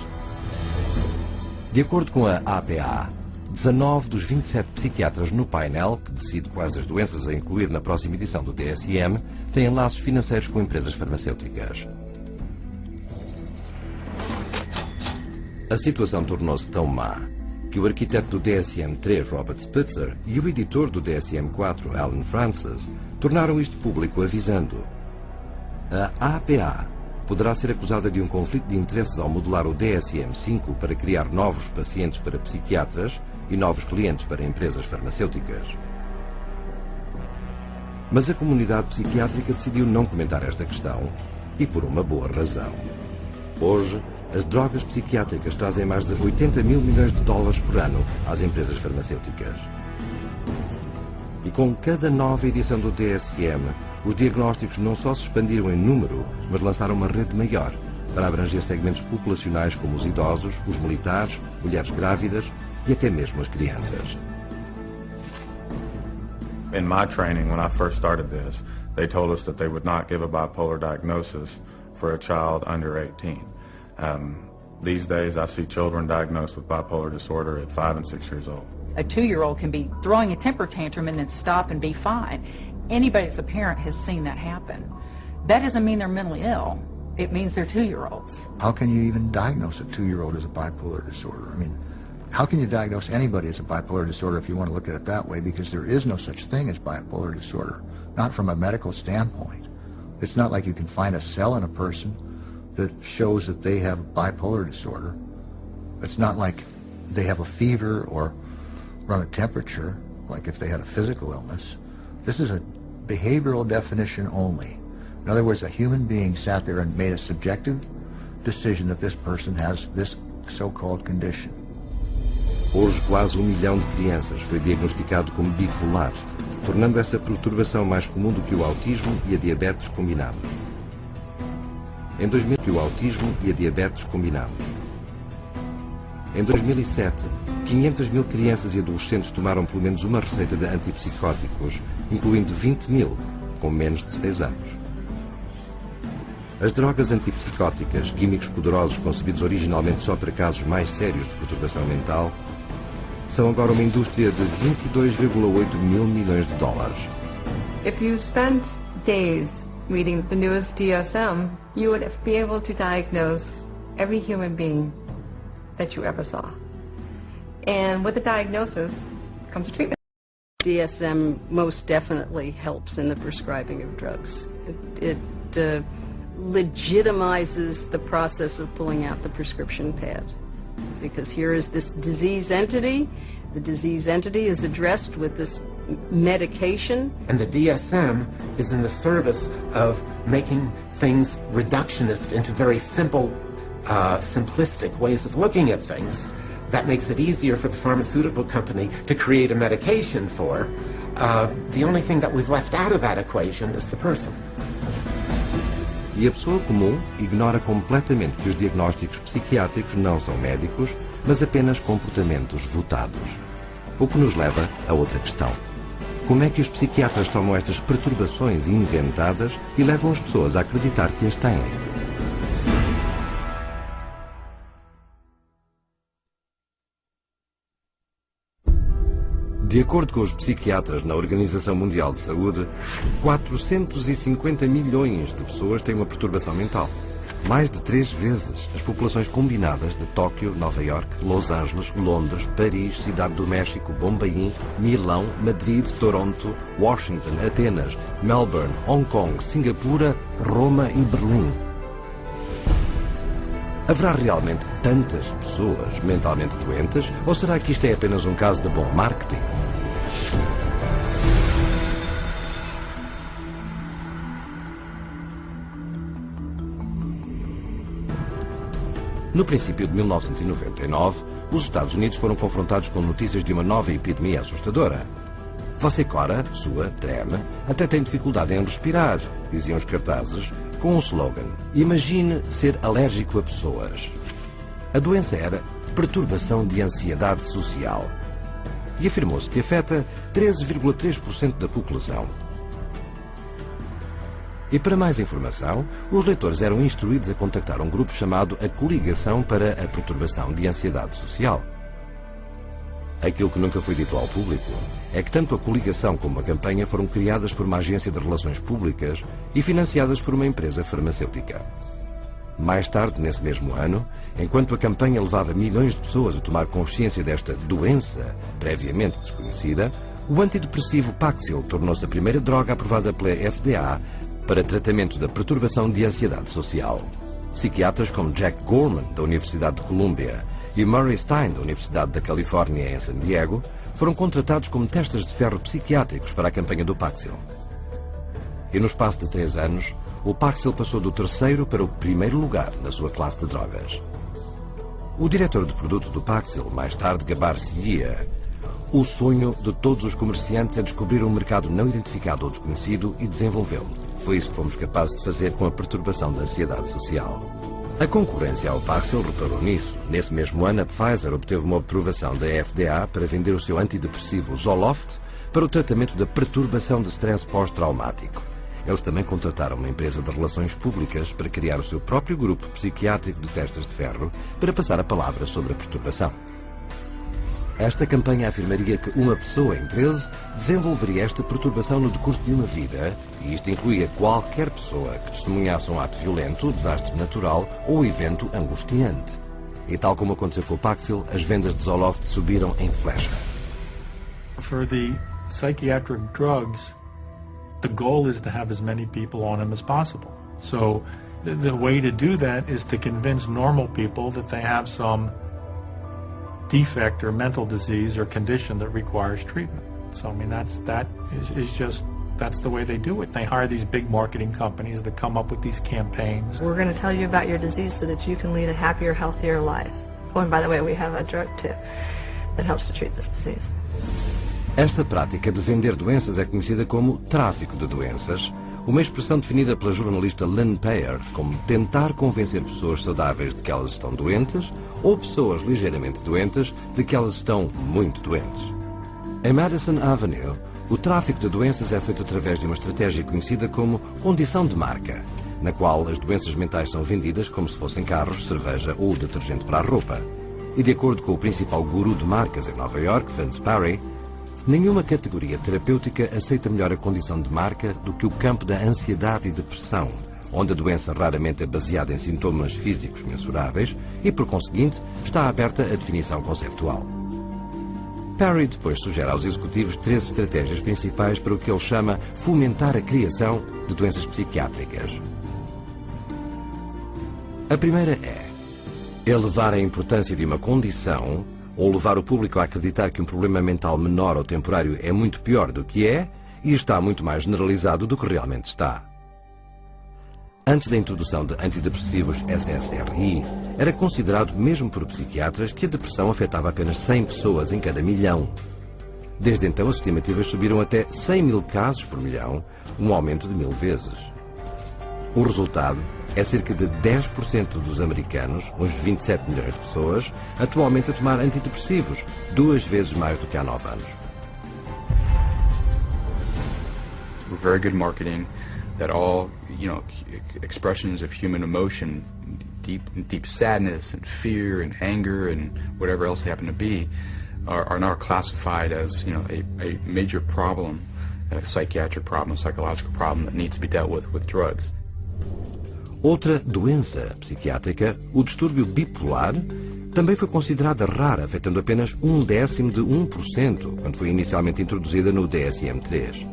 De acordo com a APA, 19 dos 27 psiquiatras no painel, que decide quais as doenças a incluir na próxima edição do DSM, têm laços financeiros com empresas farmacêuticas. A situação tornou-se tão má que o arquiteto do DSM-3, Robert Spitzer, e o editor do DSM-4, Alan Francis, tornaram isto público avisando: a APA poderá ser acusada de um conflito de interesses ao modelar o DSM-5 para criar novos pacientes para psiquiatras e novos clientes para empresas farmacêuticas. Mas a comunidade psiquiátrica decidiu não comentar esta questão, e por uma boa razão. Hoje, as drogas psiquiátricas trazem mais de 80 mil milhões de dólares por ano às empresas farmacêuticas. E com cada nova edição do DSM, os diagnósticos não só se expandiram em número, mas lançaram uma rede maior para abranger segmentos populacionais como os idosos, os militares, mulheres grávidas e até mesmo as crianças. In my training, when I first started this, they told us that they would not give a bipolar diagnosis for a child under 18. These days, I see children diagnosed with bipolar disorder at 5 and 6 years old. A 2-year-old can be throwing a temper tantrum and then stop and be fine. Anybody that's a parent has seen that happen. That doesn't mean they're mentally ill. It means they're 2-year-olds. How can you even diagnose a 2-year-old as a bipolar disorder? I mean, how can you diagnose anybody as a bipolar disorder if you want to look at it that way? Because there is no such thing as bipolar disorder, not from a medical standpoint. It's not like you can find a cell in a person that shows that they have bipolar disorder. It's not like they have a fever or run a temperature, like if they had a physical illness. This is a behavioral definition only. In other words, a human being sat there and made a subjective decision that this person has this so-called condition. Hoje, quase 1 milhão de crianças foi diagnosticado como bipolar, tornando essa perturbação mais comum do que o autismo e a diabetes combinados. Em 2000, que o autismo e a diabetes combinados. Em 2007, 500 mil crianças e adolescentes tomaram pelo menos uma receita de antipsicóticos, incluindo 20 mil com menos de 6 anos. As drogas antipsicóticas, químicos poderosos concebidos originalmente só para casos mais sérios de perturbação mental, são agora uma indústria de 22,8 mil milhões de dólares. If you spent days reading the newest DSM, you would be able to diagnose every human being that you ever saw. And with the diagnosis comes a treatment. DSM most definitely helps in the prescribing of drugs. It legitimizes the process of pulling out the prescription pad. Because here is this disease entity. The disease entity is addressed with this medication. And the DSM is in the service of making things reductionist into very simple, simplistic ways of looking at things. That makes it easier for the pharmaceutical company to create a medication for. The only thing that we've left out of that equation is the person. E a pessoa comum ignora completamente que os diagnósticos psiquiátricos não são médicos, mas apenas comportamentos votados. O que nos leva a outra questão. Como é que os psiquiatras tomam estas perturbações inventadas e levam as pessoas a acreditar que as têm? De acordo com os psiquiatras na Organização Mundial de Saúde, 450 milhões de pessoas têm uma perturbação mental. Mais de 3 vezes as populações combinadas de Tóquio, Nova Iorque, Los Angeles, Londres, Paris, Cidade do México, Bombaim, Milão, Madrid, Toronto, Washington, Atenas, Melbourne, Hong Kong, Singapura, Roma e Berlim. Haverá realmente tantas pessoas mentalmente doentes? Ou será que isto é apenas um caso de bom marketing? No princípio de 1999, os Estados Unidos foram confrontados com notícias de uma nova epidemia assustadora. Você cora, sua, treme, até tem dificuldade em respirar, diziam os cartazes, com um slogan: imagine ser alérgico a pessoas. A doença era perturbação de ansiedade social e afirmou-se que afeta 13,3% da população. E para mais informação, os leitores eram instruídos a contactar um grupo chamado a Coligação para a Perturbação de Ansiedade Social. Aquilo que nunca foi dito ao público é que tanto a coligação como a campanha foram criadas por uma agência de relações públicas e financiadas por uma empresa farmacêutica. Mais tarde, nesse mesmo ano, enquanto a campanha levava milhões de pessoas a tomar consciência desta doença previamente desconhecida, o antidepressivo Paxil tornou-se a primeira droga aprovada pela FDA para tratamento da perturbação de ansiedade social. Psiquiatras como Jack Gorman, da Universidade de Colômbia, e Murray Stein, da Universidade da Califórnia em San Diego, foram contratados como testas de ferro psiquiátricos para a campanha do Paxil. E no espaço de 3 anos, o Paxil passou do 3º para o 1º lugar na sua classe de drogas. O diretor de produto do Paxil, mais tarde, gabar-se-ia: o sonho de todos os comerciantes é descobrir um mercado não identificado ou desconhecido e desenvolvê-lo. Foi isso que fomos capazes de fazer com a perturbação da ansiedade social. A concorrência ao Paxil reparou nisso. Nesse mesmo ano, a Pfizer obteve uma aprovação da FDA para vender o seu antidepressivo Zoloft para o tratamento da perturbação de stress pós-traumático. Eles também contrataram uma empresa de relações públicas para criar o seu próprio grupo psiquiátrico de testas de ferro para passar a palavra sobre a perturbação. Esta campanha afirmaria que uma pessoa em 13 desenvolveria esta perturbação no decurso de uma vida, e isto incluía qualquer pessoa que testemunhasse um ato violento, desastre natural ou evento angustiante. E tal como aconteceu com o Paxil, as vendas de Zoloft subiram em flecha. For the psychiatric drugs, the goal is to have as many people on them as possible. So the way to do that is to convince normal people that they have some defect or mental disease or condition that requires treatment. So I mean that's the way they do it. They hire these big marketing companies that come up with these campaigns. We're going to tell you about your disease so that you can lead a happier, healthier life. Oh, and by the way, we have a drug too that helps to treat this disease. Esta prática de vender doenças é conhecida como tráfico de doenças, uma expressão definida pela jornalista Lynn Payer como tentar convencer pessoas saudáveis de que elas estão doentes ou pessoas ligeiramente doentes de que elas estão muito doentes. Em Madison Avenue, o tráfico de doenças é feito através de uma estratégia conhecida como condição de marca, na qual as doenças mentais são vendidas como se fossem carros, cerveja ou detergente para a roupa. E de acordo com o principal guru de marcas em Nova York, Vince Parry, nenhuma categoria terapêutica aceita melhor a condição de marca do que o campo da ansiedade e depressão, onde a doença raramente é baseada em sintomas físicos mensuráveis e, por conseguinte, está aberta à definição conceptual. Parry depois sugere aos executivos 3 estratégias principais para o que ele chama fomentar a criação de doenças psiquiátricas. A primeira é elevar a importância de uma condição ou levar o público a acreditar que um problema mental menor ou temporário é muito pior do que é e está muito mais generalizado do que realmente está. Antes da introdução de antidepressivos SSRI, era considerado, mesmo por psiquiatras, que a depressão afetava apenas 100 pessoas em cada milhão. Desde então, as estimativas subiram até 100 mil casos por milhão, um aumento de 1000 vezes. O resultado é cerca de 10% dos americanos, uns 27 milhões de pessoas, atualmente a tomar antidepressivos, 2 vezes mais do que há 9 anos. Very good marketing that all, expressions of human emotion, deep sadness and fear and anger and whatever else they happen to be, are now classified as, a major problem, a psychiatric problem, a psychological problem that needs to be dealt with drugs. Outra doença psiquiátrica, o distúrbio bipolar, também foi considerada rara, afetando apenas 1/10 de 1% quando foi inicialmente introduzida no DSM-3.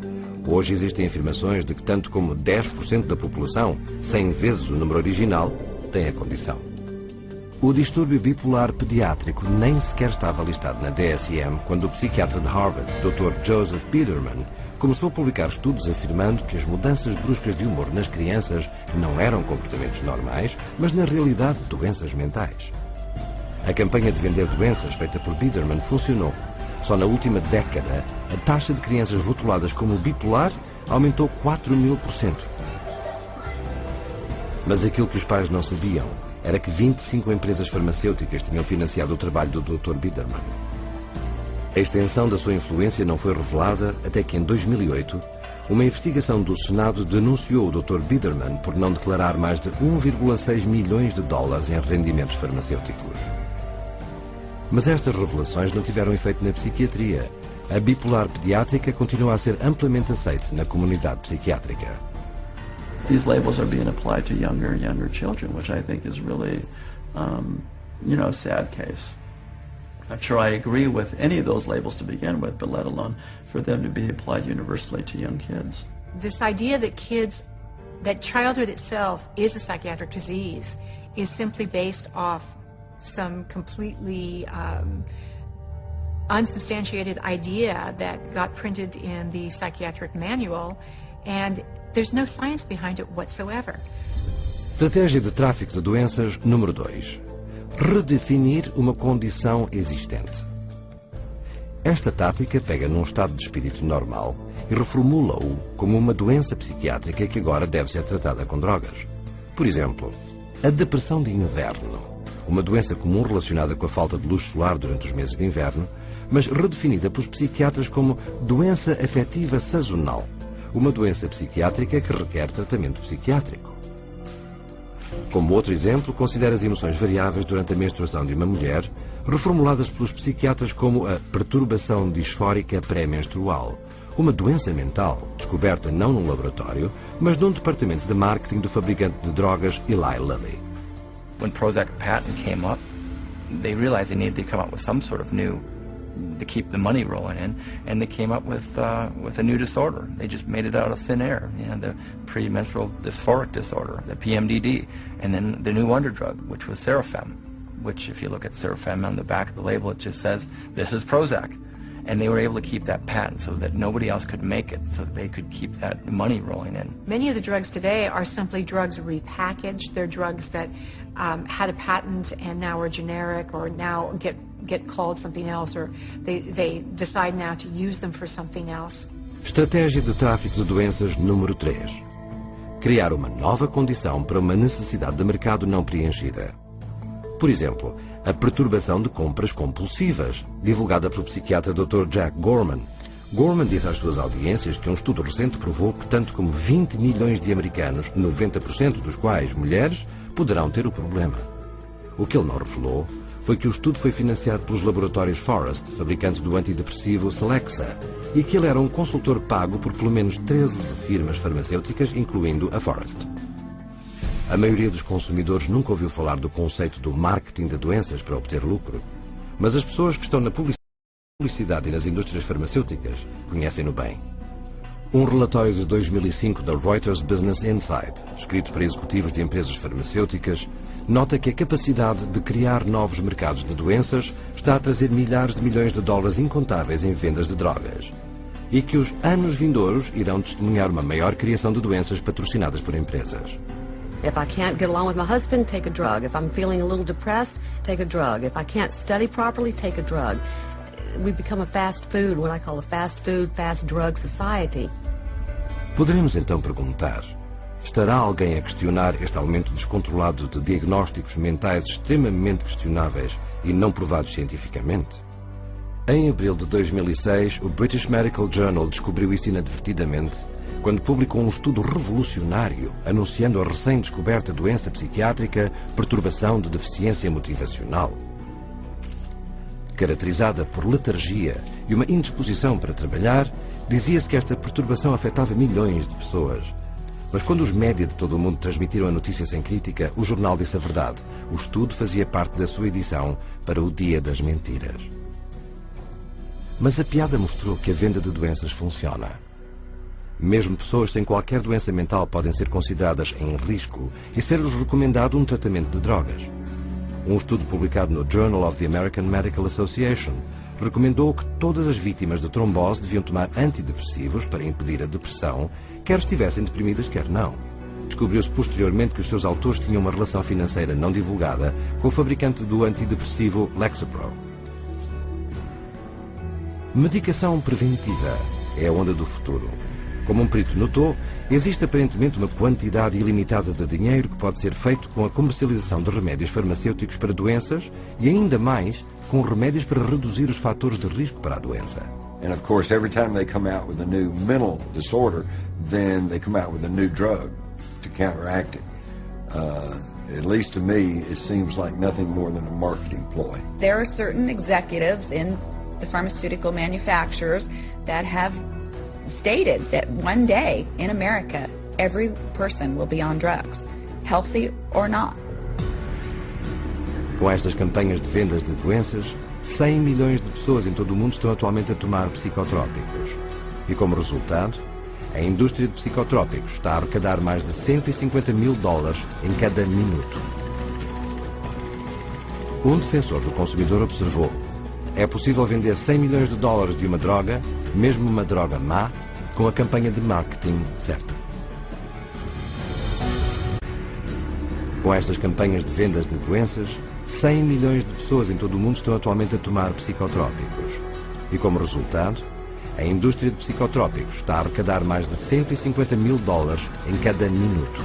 Hoje existem afirmações de que tanto como 10% da população, 100 vezes o número original, tem a condição. O distúrbio bipolar pediátrico nem sequer estava listado na DSM quando o psiquiatra de Harvard, Dr. Joseph Biederman, começou a publicar estudos afirmando que as mudanças bruscas de humor nas crianças não eram comportamentos normais, mas na realidade doenças mentais. A campanha de vender doenças feita por Biederman funcionou. Só na última década, a taxa de crianças rotuladas como bipolar aumentou 4.000%. Mas aquilo que os pais não sabiam era que 25 empresas farmacêuticas tinham financiado o trabalho do Dr. Biederman. A extensão da sua influência não foi revelada até que, em 2008, uma investigação do Senado denunciou o Dr. Biederman por não declarar mais de 1,6 milhões de dólares em rendimentos farmacêuticos. Mas estas revelações não tiveram efeito na psiquiatria. A bipolar pediátrica continua a ser amplamente aceita na comunidade psiquiátrica. These labels are being applied to younger and younger children, which I think is really, a sad case. Not sure I agree with any of those labels to begin with, but let alone for them to be applied universally to young kids. This idea that childhood itself is a psychiatric disease is simply based off some completely unsubstantiated idea that got printed in the psychiatric manual, and there's no science behind it whatsoever. Estratégia de tráfico de doenças número 2. Redefinir uma condição existente. Esta tática pega num estado de espírito normal e reformula-o como uma doença psiquiátrica que agora deve ser tratada com drogas. Por exemplo, a depressão de inverno, uma doença comum relacionada com a falta de luz solar durante os meses de inverno, mas redefinida pelos psiquiatras como doença afetiva sazonal, uma doença psiquiátrica que requer tratamento psiquiátrico. Como outro exemplo, considera as emoções variáveis durante a menstruação de uma mulher, reformuladas pelos psiquiatras como a perturbação disfórica pré-menstrual, uma doença mental descoberta não num laboratório, mas num departamento de marketing do fabricante de drogas Eli Lilly. When Prozac patent came up, they realized they needed to come up with some sort of new to keep the money rolling in, and they came up with a new disorder. They just made it out of thin air, the premenstrual dysphoric disorder, the PMDD, and then the new wonder drug, which was Serafem, which if you look at Serafem on the back of the label, it just says, this is Prozac. And they were able to keep that patent so that nobody else could make it, so that they could keep that money rolling in. Many of the drugs today are simply drugs repackaged. They're drugs that had a patent and now are generic or now get called something else, or they decide now to use them for something else. Estratégia de tráfico de doenças número 3. Criar uma nova condição para uma necessidade de mercado não preenchida. Por exemplo, a perturbação de compras compulsivas, divulgada pelo psiquiatra Dr. Jack Gorman. Gorman disse às suas audiências que um estudo recente provou que tanto como 20 milhões de americanos, 90% dos quais mulheres, poderão ter o problema. O que ele não revelou foi que o estudo foi financiado pelos laboratórios Forest, fabricante do antidepressivo Celexa, e que ele era um consultor pago por pelo menos 13 firmas farmacêuticas, incluindo a Forest. A maioria dos consumidores nunca ouviu falar do conceito do marketing de doenças para obter lucro, mas as pessoas que estão na publicidade e nas indústrias farmacêuticas conhecem-no bem. Um relatório de 2005 da Reuters Business Insight, escrito para executivos de empresas farmacêuticas, nota que a capacidade de criar novos mercados de doenças está a trazer milhares de milhões de dólares incontáveis em vendas de drogas e que os anos vindouros irão testemunhar uma maior criação de doenças patrocinadas por empresas. If I can't get along with my husband, take a drug. If I'm feeling a little depressed, take a drug. If I can't study properly, take a drug. We become a fast food, what I call a fast food, fast drug society. Poderemos então perguntar, estará alguém a questionar este aumento descontrolado de diagnósticos mentais extremamente questionáveis e não provados cientificamente? Em abril de 2006, o British Medical Journal descobriu isso inadvertidamente quando publicou um estudo revolucionário anunciando a recém-descoberta doença psiquiátrica perturbação de deficiência motivacional. Caracterizada por letargia e uma indisposição para trabalhar, dizia-se que esta perturbação afetava milhões de pessoas. Mas quando os média de todo o mundo transmitiram a notícia sem crítica, o jornal disse a verdade. O estudo fazia parte da sua edição para o Dia das Mentiras. Mas a piada mostrou que a venda de doenças funciona. Mesmo pessoas sem qualquer doença mental podem ser consideradas em risco e ser-lhes recomendado um tratamento de drogas. Um estudo publicado no Journal of the American Medical Association recomendou que todas as vítimas de trombose deviam tomar antidepressivos para impedir a depressão, quer estivessem deprimidas, quer não. Descobriu-se posteriormente que os seus autores tinham uma relação financeira não divulgada com o fabricante do antidepressivo Lexapro. Medicação preventiva é a onda do futuro. Como um perito notou, existe aparentemente uma quantidade ilimitada de dinheiro que pode ser feito com a comercialização de remédios farmacêuticos para doenças e ainda mais com remédios para reduzir os fatores de risco para a doença. And of course, every time they come out with a new mental disorder, then they come out with a new drug to counteract it. At least to me, it seems like nothing more than a marketing ploy. There are certain executives in the pharmaceutical manufacturers that have stated that one day in America, every person will be on drugs, healthy or not. Com estas campanhas de vendas de doenças, 100 milhões de pessoas em todo o mundo estão atualmente a tomar psicotrópicos. E como resultado, a indústria de psicotrópicos está a arrecadar mais de 150 mil dólares em cada minuto. Um defensor do consumidor observou: é possível vender 100 milhões de dólares de uma droga, mesmo uma droga má, com a campanha de marketing certa. Com estas campanhas de vendas de doenças, 100 milhões de pessoas em todo o mundo estão atualmente a tomar psicotrópicos. E como resultado, a indústria de psicotrópicos está a arrecadar mais de 150 mil dólares em cada minuto.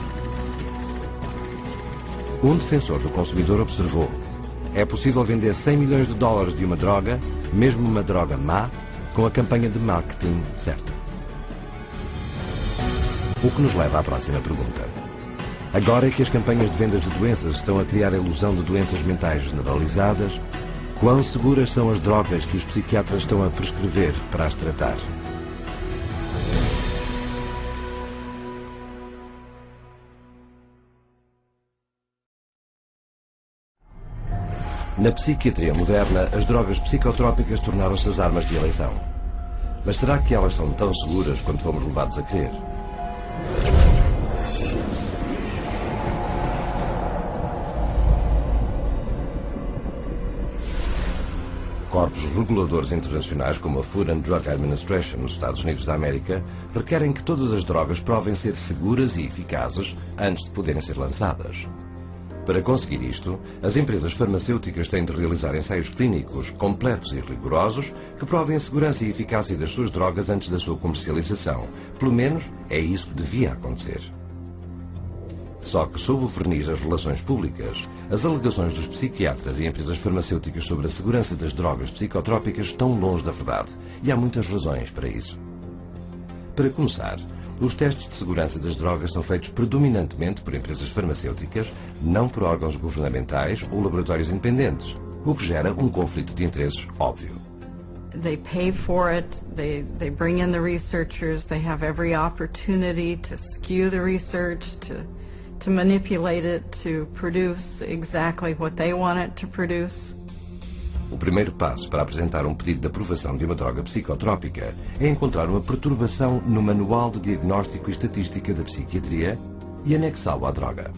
Um defensor do consumidor observou: é possível vender 100 milhões de dólares de uma droga, mesmo uma droga má, com a campanha de marketing certa. O que nos leva à próxima pergunta. Agora que as campanhas de vendas de doenças estão a criar a ilusão de doenças mentais generalizadas, quão seguras são as drogas que os psiquiatras estão a prescrever para as tratar? Na psiquiatria moderna, as drogas psicotrópicas tornaram-se as armas de eleição. Mas será que elas são tão seguras quanto fomos levados a crer? Corpos reguladores internacionais como a Food and Drug Administration nos Estados Unidos da América requerem que todas as drogas provem ser seguras e eficazes antes de poderem ser lançadas. Para conseguir isto, as empresas farmacêuticas têm de realizar ensaios clínicos completos e rigorosos que provem a segurança e eficácia das suas drogas antes da sua comercialização. Pelo menos é isso que devia acontecer. Só que, sob o verniz das relações públicas, as alegações dos psiquiatras e empresas farmacêuticas sobre a segurança das drogas psicotrópicas estão longe da verdade, e há muitas razões para isso. Para começar, os testes de segurança das drogas são feitos predominantemente por empresas farmacêuticas, não por órgãos governamentais ou laboratórios independentes. o que gera um conflito de interesses óbvio. They pay for it, they bring in the researchers, they have every opportunity to skew the research, to manipulate it, to produce exactly what they want it to produce. O primeiro passo para apresentar um pedido de aprovação de uma droga psicotrópica é encontrar uma perturbação no Manual de Diagnóstico e Estatística da Psiquiatria e anexá-lo à droga.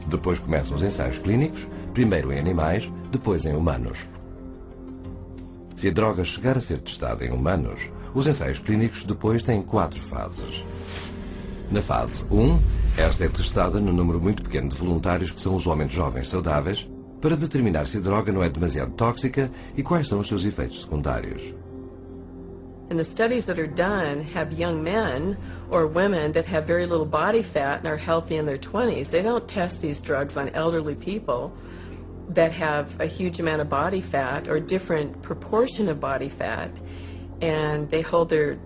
Depois começam os ensaios clínicos, primeiro em animais, depois em humanos. Se a droga chegar a ser testada em humanos, os ensaios clínicos depois têm 4 fases. Na fase 1, esta é testada no número muito pequeno de voluntários que são usualmente jovens saudáveis, para determinar se a droga não é demasiado tóxica e quais são os seus efeitos secundários. And the studies that are done have young men or women that have very little body fat and are healthy in their 20s. They don't test these drugs on elderly people that have a huge amount of body fat or different proportion of body fat, and they hold the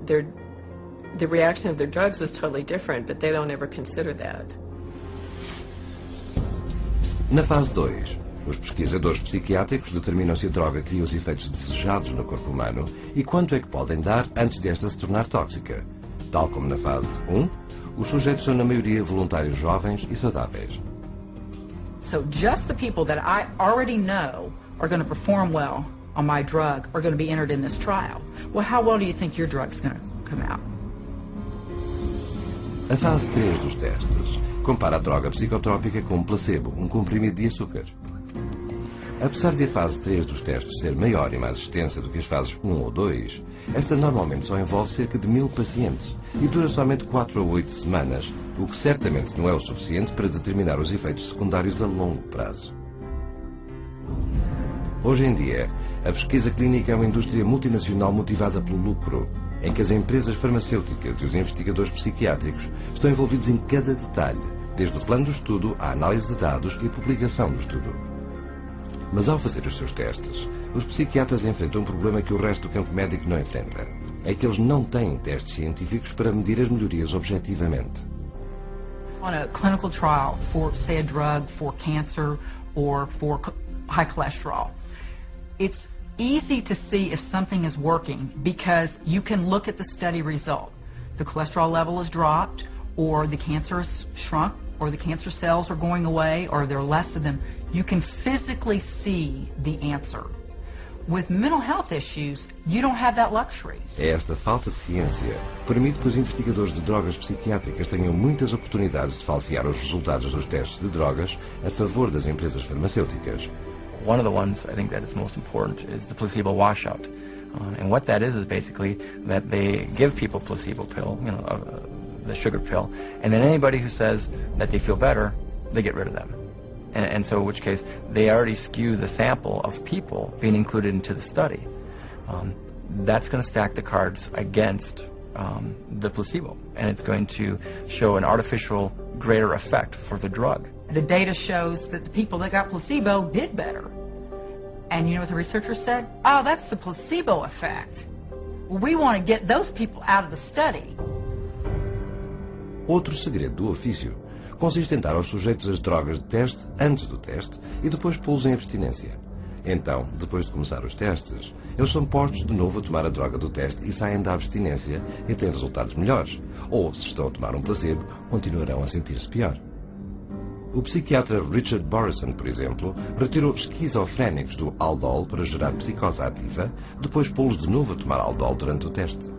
reaction of their drugs is totally different, but they don't ever consider that. Na fase 2, os pesquisadores psiquiátricos determinam se a droga cria os efeitos desejados no corpo humano e quanto é que podem dar antes desta se tornar tóxica. Tal como na fase 1, os sujeitos são na maioria voluntários jovens e saudáveis. So just the people that I already know are going to perform well on my drug are going to be entered in this trial. Well, how well do you think your drug's going to come out? A fase 3 dos testes compara a droga psicotrópica com um placebo, um comprimido de açúcar. Apesar de a fase 3 dos testes ser maior e mais extensa do que as fases 1 ou 2, esta normalmente só envolve cerca de 1000 pacientes e dura somente 4 a 8 semanas, o que certamente não é o suficiente para determinar os efeitos secundários a longo prazo. Hoje em dia, a pesquisa clínica é uma indústria multinacional motivada pelo lucro, em que as empresas farmacêuticas e os investigadores psiquiátricos estão envolvidos em cada detalhe, desde o plano do estudo à análise de dados e a publicação do estudo. Mas ao fazer os seus testes, os psiquiatras enfrentam um problema que o resto do campo médico não enfrenta. É que eles não têm testes científicos para medir as melhorias objetivamente. On a clinical trial for, say, a drug for cancer or for high cholesterol, it's easy to see if something is working because you can look at the study result. The cholesterol level is dropped, or the cancer is shrunk, or the cancer cells are going away, or there are less of them. You can physically see the answer. With mental health issues, you don't have that luxury. Esta falta de ciência permite que os investigadores de drogas psiquiátricas tenham muitas oportunidades de falsear os resultados dos testes de drogas a favor das empresas farmacêuticas. One of the ones I think that is most important is the placebo washout. And what that is basically that they give people placebo pill, the sugar pill, and then anybody who says that they feel better, they get rid of them. And so in which case, they already skew the sample of people being included into the study. That's going to stack the cards against the placebo, and it's going to show an artificial greater effect for the drug. The data shows that the people that got placebo did better. And you know what the researchers said? Oh, that's the placebo effect. Well, we want to get those people out of the study. Outro segredo do ofício consiste em dar aos sujeitos as drogas de teste antes do teste e depois pô-los em abstinência. Então, depois de começar os testes, eles são postos de novo a tomar a droga do teste e saem da abstinência e têm resultados melhores. Ou, se estão a tomar um placebo, continuarão a sentir-se pior. O psiquiatra Richard Borison, por exemplo, retirou esquizofrénicos do Haldol para gerar psicose ativa, depois pô-los de novo a tomar Haldol durante o teste.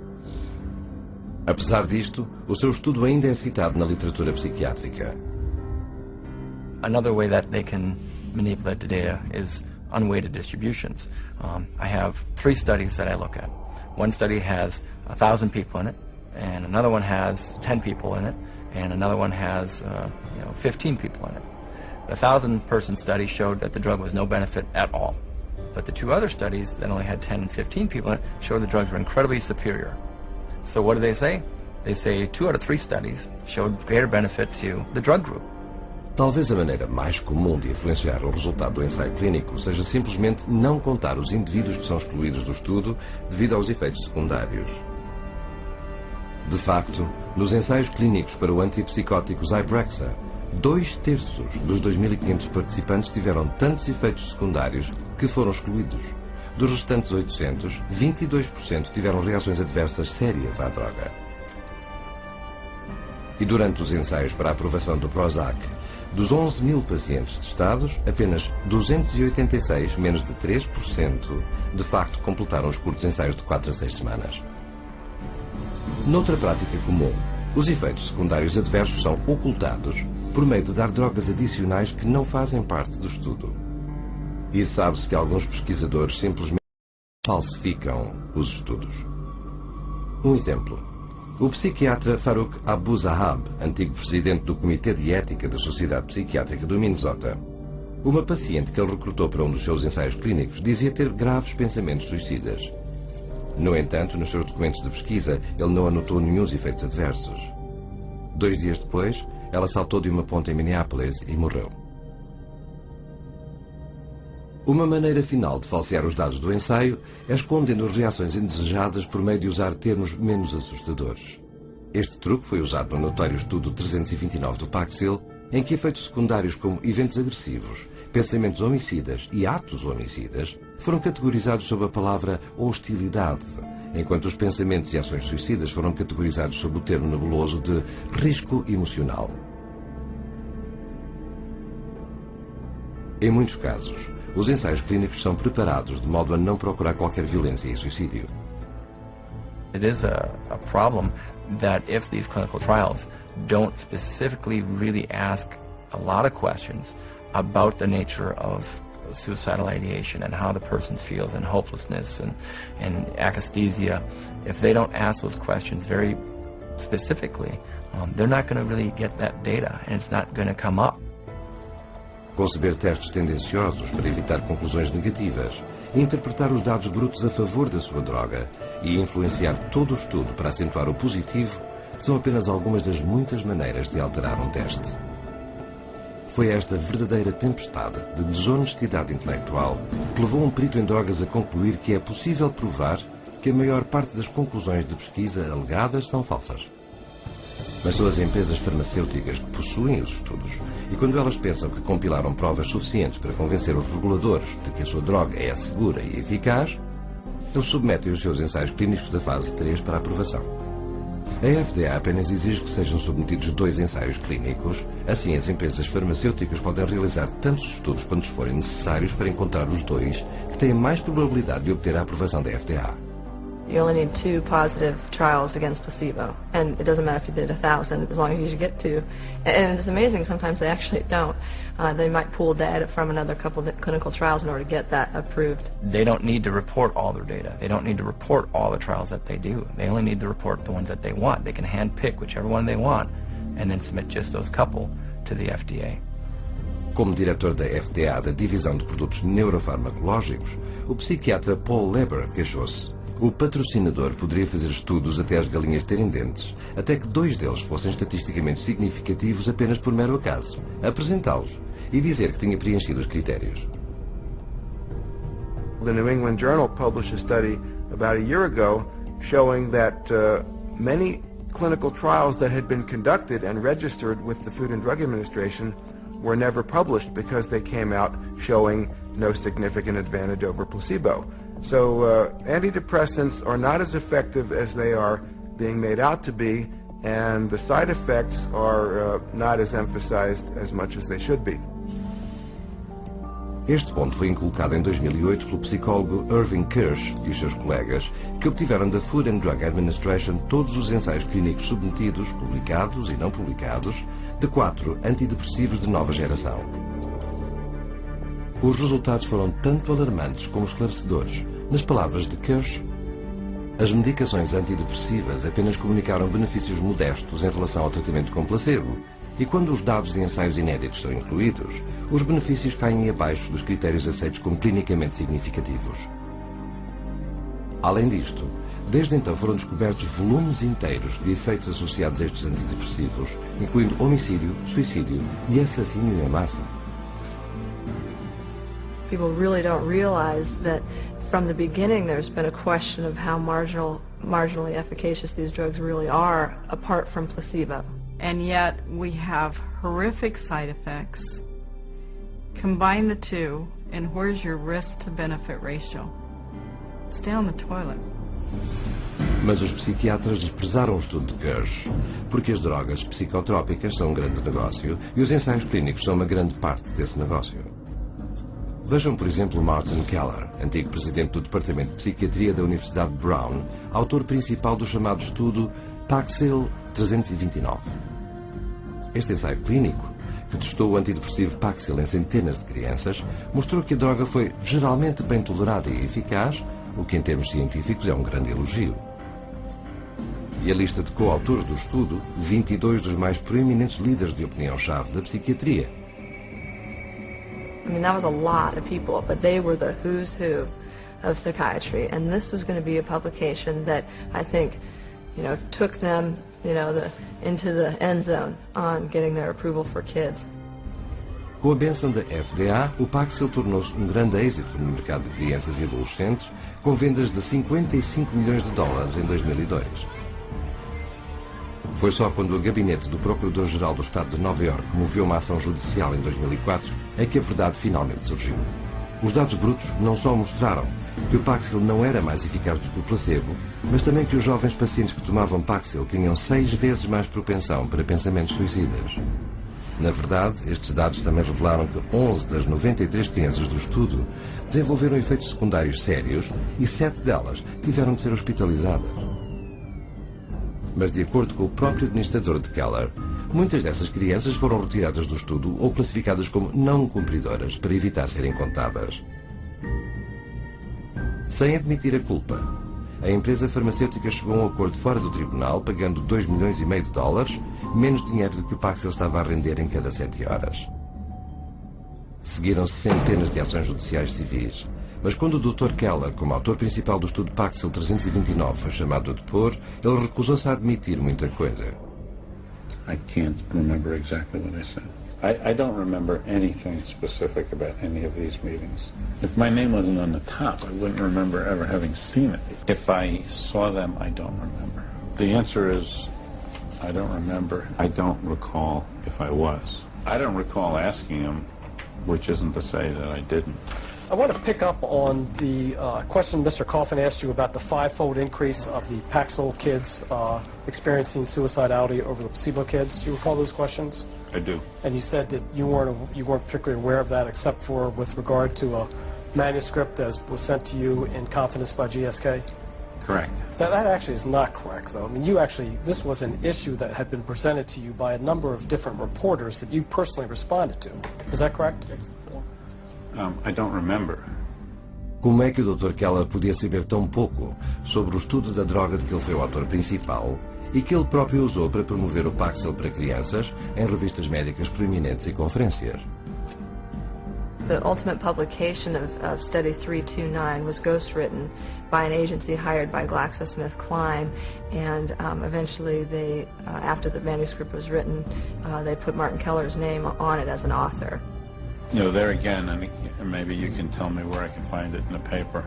Apesar disto, o seu estudo ainda é citado na literatura psiquiátrica. Another way that they can manipulate the data is unweighted distributions. I have 3 studies that I look at. One study has 1,000 people in it, and another one has 10 people in it, and another one has 15 people in it. The 1,000-person study showed that the drug was no benefit at all. But the 2 other studies that only had 10 and 15 people in it showed the drugs were incredibly superior. So what do they say? They say 2 out of 3 studies showed greater benefit to the drug group. Talvez a maneira mais comum de influenciar o resultado do ensaio clínico seja simplesmente não contar os indivíduos que são excluídos do estudo devido aos efeitos secundários. De facto, nos ensaios clínicos para o antipsicótico Zyprexa, 2/3 dos 2.500 participantes tiveram tantos efeitos secundários que foram excluídos. Dos restantes 800, 22% tiveram reações adversas sérias à droga. E durante os ensaios para a aprovação do Prozac, dos 11.000 pacientes testados, apenas 286, menos de 3%, de facto completaram os curtos ensaios de 4 a 6 semanas. Noutra prática comum, os efeitos secundários adversos são ocultados por meio de dar drogas adicionais que não fazem parte do estudo. E sabe-se que alguns pesquisadores simplesmente falsificam os estudos. Um exemplo. O psiquiatra Farouk Abu Zahab, antigo presidente do Comitê de Ética da Sociedade Psiquiátrica do Minnesota, uma paciente que ele recrutou para um dos seus ensaios clínicos dizia ter graves pensamentos suicidas. No entanto, nos seus documentos de pesquisa, ele não anotou nenhum efeitos adversos. 2 dias depois, ela saltou de uma ponte em Minneapolis e morreu. Uma maneira final de falsear os dados do ensaio é escondendo as reações indesejadas por meio de usar termos menos assustadores. Este truque foi usado no notório estudo 329 do Paxil, em que efeitos secundários como eventos agressivos, pensamentos homicidas e atos homicidas foram categorizados sob a palavra hostilidade, enquanto os pensamentos e ações suicidas foram categorizados sob o termo nebuloso de risco emocional. Em muitos casos, os ensaios clínicos são preparados de modo a não procurar qualquer violência e suicídio. It is a problem that if these clinical trials don't specifically really ask a lot of questions about the nature of suicidal ideation and how the person feels and hopelessness and akathisia, if they don't ask those questions very specifically, they're not going to really get that data and it's not going to come up. Conceber testes tendenciosos para evitar conclusões negativas, interpretar os dados brutos a favor da sua droga e influenciar todo o estudo para acentuar o positivo são apenas algumas das muitas maneiras de alterar um teste. Foi esta verdadeira tempestade de desonestidade intelectual que levou um perito em drogas a concluir que é possível provar que a maior parte das conclusões de pesquisa alegadas são falsas. Mas são as empresas farmacêuticas que possuem os estudos e quando elas pensam que compilaram provas suficientes para convencer os reguladores de que a sua droga é segura e eficaz, eles submetem os seus ensaios clínicos da fase 3 para aprovação. A FDA apenas exige que sejam submetidos 2 ensaios clínicos, assim as empresas farmacêuticas podem realizar tantos estudos quantos forem necessários para encontrar os 2 que têm mais probabilidade de obter a aprovação da FDA. You only need 2 positive trials against placebo, and it doesn't matter if you did 1,000, as long as you get 2. And it's amazing, sometimes they actually don't. They might pool data from another couple of clinical trials in order to get that approved. They don't need to report all their data. They don't need to report all the trials that they do. They only need to report the ones that they want. They can handpick whichever one they want, and then submit just those couple to the FDA. Como diretor da FDA da Divisão de Produtos Neurofarmacológicos, o psiquiatra Paul Leber queixou-se. O patrocinador poderia fazer estudos até as galinhas terem dentes, até que 2 deles fossem estatisticamente significativos apenas por mero acaso, apresentá-los e dizer que tinha preenchido os critérios. The New England Journal published a study about a year ago showing that many clinical trials that had been conducted and registered with the Food and Drug Administration were never published because they came out showing no significant advantage over placebo. So antidepressants are not as effective as they are being made out to be, and the side effects are not as emphasized as much as they should be. Este ponto foi inculcado em 2008 pelo psicólogo Irving Kirsch e os seus colegas, que obtiveram da Food and Drug Administration todos os ensaios clínicos submetidos, publicados e não publicados, de 4 antidepressivos de nova geração. Os resultados foram tanto alarmantes como esclarecedores. Nas palavras de Kirsch, as medicações antidepressivas apenas comunicaram benefícios modestos em relação ao tratamento com placebo, e quando os dados de ensaios inéditos são incluídos, os benefícios caem abaixo dos critérios aceitos como clinicamente significativos. Além disto, desde então foram descobertos volumes inteiros de efeitos associados a estes antidepressivos, incluindo homicídio, suicídio e assassínio em massa. People really don't realize that from the beginning there's been a question of how marginally efficacious these drugs really are apart from placebo. And yet we have horrific side effects. Combine the two, and where's your risk to benefit ratio? It's down the toilet. Mas os psiquiatras desprezaram o estudo de Gersh, porque as drogas psicotrópicas são um grande negócio e os ensaios clínicos são uma grande parte desse negócio. Vejam, por exemplo, Martin Keller, antigo presidente do Departamento de Psiquiatria da Universidade de Brown, autor principal do chamado estudo Paxil 329. Este ensaio clínico, que testou o antidepressivo Paxil em centenas de crianças, mostrou que a droga foi geralmente bem tolerada e eficaz, o que em termos científicos é um grande elogio. E a lista de coautores do estudo, 22 dos mais proeminentes líderes de opinião-chave da psiquiatria. I mean, that was a lot of people, but they were the who's who of psychiatry, and this was going to be a publication that I think, took them, into the end zone on getting their approval for kids. Com a bênção da FDA, o Paxil tornou-se um grande êxito no mercado de crianças e adolescentes, com vendas de 55 milhões de dólares em 2002. Foi só quando o gabinete do Procurador-Geral do Estado de Nova Iorque moveu uma ação judicial em 2004 é que a verdade finalmente surgiu. Os dados brutos não só mostraram que o Paxil não era mais eficaz do que o placebo, mas também que os jovens pacientes que tomavam Paxil tinham 6 vezes mais propensão para pensamentos suicidas. Na verdade, estes dados também revelaram que 11 das 93 crianças do estudo desenvolveram efeitos secundários sérios e 7 delas tiveram de ser hospitalizadas. Mas, de acordo com o próprio administrador de Keller, muitas dessas crianças foram retiradas do estudo ou classificadas como não cumpridoras para evitar serem contadas. Sem admitir a culpa, a empresa farmacêutica chegou a um acordo fora do tribunal, pagando 2,5 milhões de dólares, menos dinheiro do que o Paxil estava a render em cada 7 horas. Seguiram-se centenas de ações judiciais civis, mas quando o Dr. Keller, como autor principal do estudo Paxil 329, foi chamado a depor, ele recusou-se a admitir muita coisa. I can't remember exactly what I said. I don't remember anything specific about any of these meetings. If my name wasn't on the top, I wouldn't remember ever having seen it. If I saw them, I don't remember. The answer is, I don't remember. I don't recall if I was. I don't recall asking him, which isn't to say that I didn't. I want to pick up on the question Mr. Coffin asked you about the 5-fold increase of the Paxil kids experiencing suicidality over the placebo kids. Do you recall those questions? I do. And you said that you weren't particularly aware of that, except for with regard to a manuscript that was sent to you in confidence by GSK. Correct. That actually is not correct, though. I mean, this was an issue that had been presented to you by a number of different reporters that you personally responded to. Is that correct? I don't remember. Como é que o Dr. Keller podia saber tão pouco sobre o estudo da droga de que ele foi o autor principal e que ele próprio usou para promover o Paxil para crianças em revistas médicas proeminentes e conferências? The ultimate publication of Study 329 was ghostwritten by an agency hired by GlaxoSmithKline, and eventually they, after the manuscript was written, they put Martin Keller's name on it as an author. There again, and maybe you can tell me where I can find it in the paper.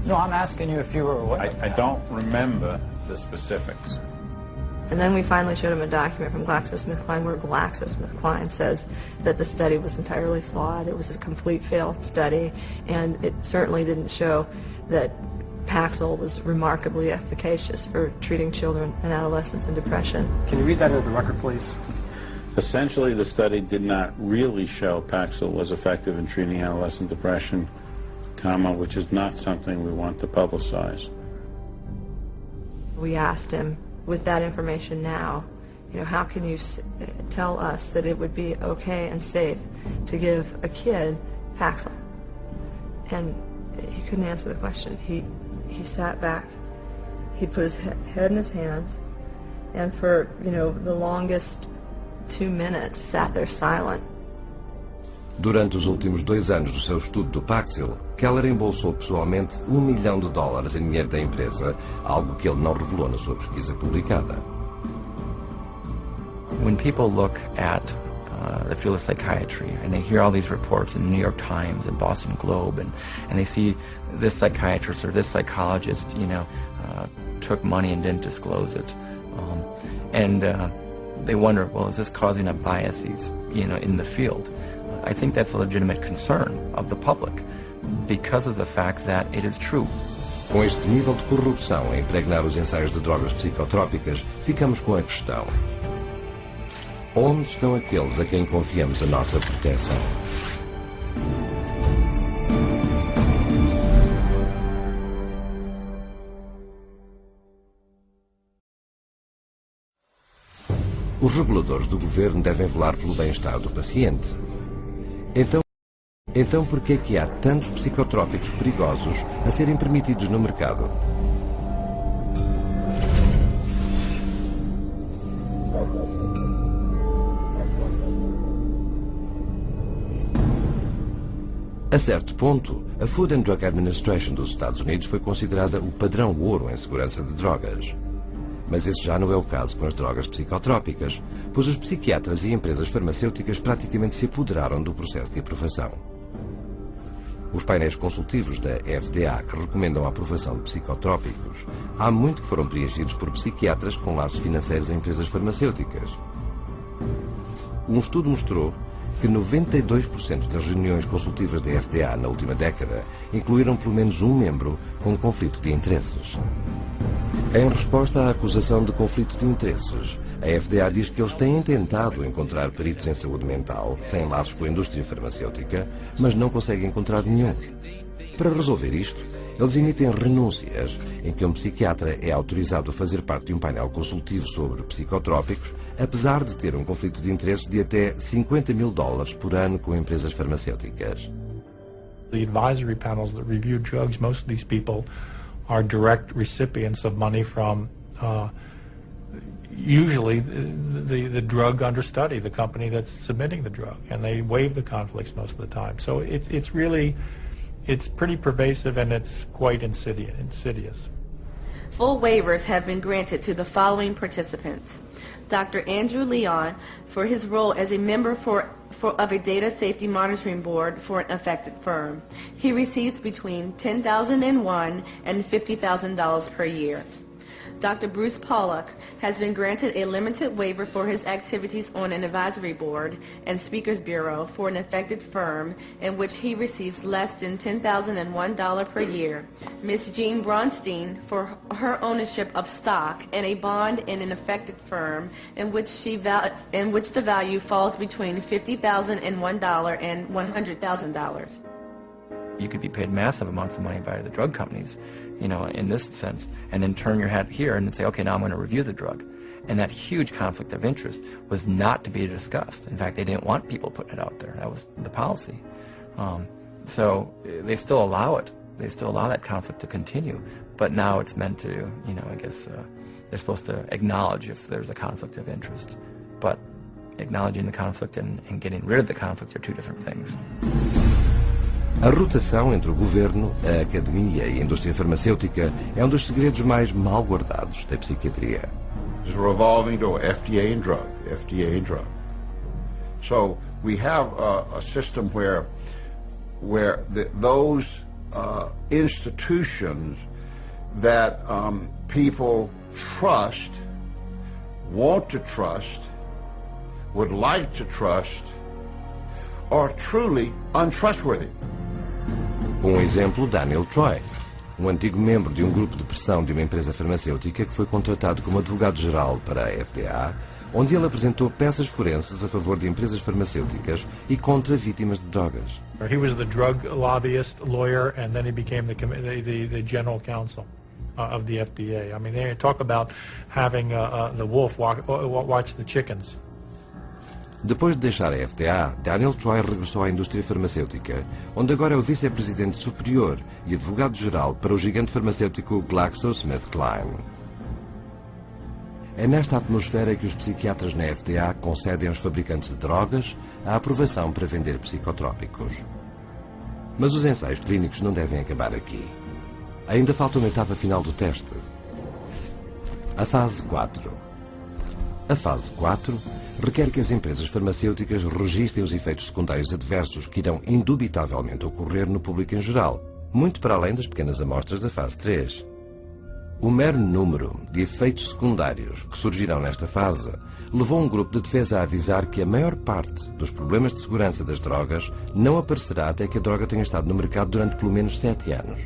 No, I'm asking you if you were aware. I don't remember the specifics. And then we finally showed him a document from GlaxoSmithKline where GlaxoSmithKline says that the study was entirely flawed. It was a complete failed study, and it certainly didn't show that Paxil was remarkably efficacious for treating children and adolescents in depression. Can you read that into the record, please? Essentially, the study did not really show Paxil was effective in treating adolescent depression, which is not something we want to publicize. We asked him, with that information now, how can you tell us that it would be okay and safe to give a kid Paxil? And he couldn't answer the question. He sat back, he put his head in his hands, and for, the longest 2 minutes sat there silent. Durante os últimos 2 anos do seu estudo do Paxil, Keller embolsou pessoalmente $1 milhão em dinheiro da empresa, algo que ele não revelou na sua pesquisa publicada. When people look at the field of psychiatry and they hear all these reports in the New York Times and Boston Globe, and they see this psychiatrist or this psychologist, took money and didn't disclose it, they wonder, well, is this causing a biases, in the field? I think that's a legitimate concern of the public because of the fact that it is true. Com este nível de corrupção a impregnar os ensaios de drogas psicotrópicas, ficamos com a questão: onde estão aqueles a quem confiamos a nossa proteção? Os reguladores do governo devem velar pelo bem-estar do paciente. Então por que é que há tantos psicotrópicos perigosos a serem permitidos no mercado? A certo ponto, a Food and Drug Administration dos Estados Unidos foi considerada o padrão ouro em segurança de drogas. Mas esse já não é o caso com as drogas psicotrópicas, pois os psiquiatras e empresas farmacêuticas praticamente se apoderaram do processo de aprovação. Os painéis consultivos da FDA que recomendam a aprovação de psicotrópicos há muito que foram preenchidos por psiquiatras com laços financeiros a empresas farmacêuticas. Um estudo mostrou que 92% das reuniões consultivas da FDA na última década incluíram pelo menos um membro com conflito de interesses. Em resposta à acusação de conflito de interesses, a FDA diz que eles têm tentado encontrar peritos em saúde mental sem laços com a indústria farmacêutica, mas não conseguem encontrar nenhum. Para resolver isto, eles emitem renúncias em que um psiquiatra é autorizado a fazer parte de um painel consultivo sobre psicotrópicos, apesar de ter um conflito de interesses de até $50 mil por ano com empresas farmacêuticas. The advisory panels that review drugs, most of these people are direct recipients of money from usually the drug under study, the company that's submitting the drug, and they waive the conflicts most of the time. So it's pretty pervasive, and it's quite insidious. Full waivers have been granted to the following participants: Dr. Andrew Leon for his role as a member of a data safety monitoring board for an affected firm. He receives between $10,001 and $50,000 per year. Dr. Bruce Pollock has been granted a limited waiver for his activities on an advisory board and speakers bureau for an affected firm in which he receives less than $10,001 per year. Ms. Jean Bronstein for her ownership of stock and a bond in an affected firm in which the value falls between $50,001 and $100,000. You could be paid massive amounts of money by the drug companies, in this sense, and then turn your head here and then say, okay, now I'm going to review the drug. And that huge conflict of interest was not to be discussed. In fact, they didn't want people putting it out there. That was the policy. So they still allow it. They still allow that conflict to continue. But now it's meant to, I guess they're supposed to acknowledge if there's a conflict of interest. But acknowledging the conflict and getting rid of the conflict are two different things. A rotação entre o governo, a academia e a indústria farmacêutica é um dos segredos mais mal guardados da psiquiatria. It's a revolving door, FDA and drug, FDA and drug. So we have a system where those institutions that people trust, want to trust, would like to trust, are truly untrustworthy. Exemplo, Daniel Troy, antigo membro de grupo de pressão de uma empresa farmacêutica que foi contratado como advogado-geral para a FDA, onde ele apresentou peças forenses a favor de empresas farmacêuticas e contra vítimas de drogas. He was the drug lobbyist lawyer, and then he became the general counsel of the FDA. I mean, they talk about having the wolf watch the chickens. Depois de deixar a FDA, Daniel Troy regressou à indústria farmacêutica, onde agora é o vice-presidente superior e advogado-geral para o gigante farmacêutico GlaxoSmithKline. É nesta atmosfera que os psiquiatras na FDA concedem aos fabricantes de drogas a aprovação para vender psicotrópicos. Mas os ensaios clínicos não devem acabar aqui. Ainda falta uma etapa final do teste. A fase 4. A fase 4 requer que as empresas farmacêuticas registrem os efeitos secundários adversos que irão indubitavelmente ocorrer no público em geral, muito para além das pequenas amostras da fase 3. O mero número de efeitos secundários que surgirão nesta fase levou um grupo de defesa a avisar que a maior parte dos problemas de segurança das drogas não aparecerá até que a droga tenha estado no mercado durante pelo menos 7 anos.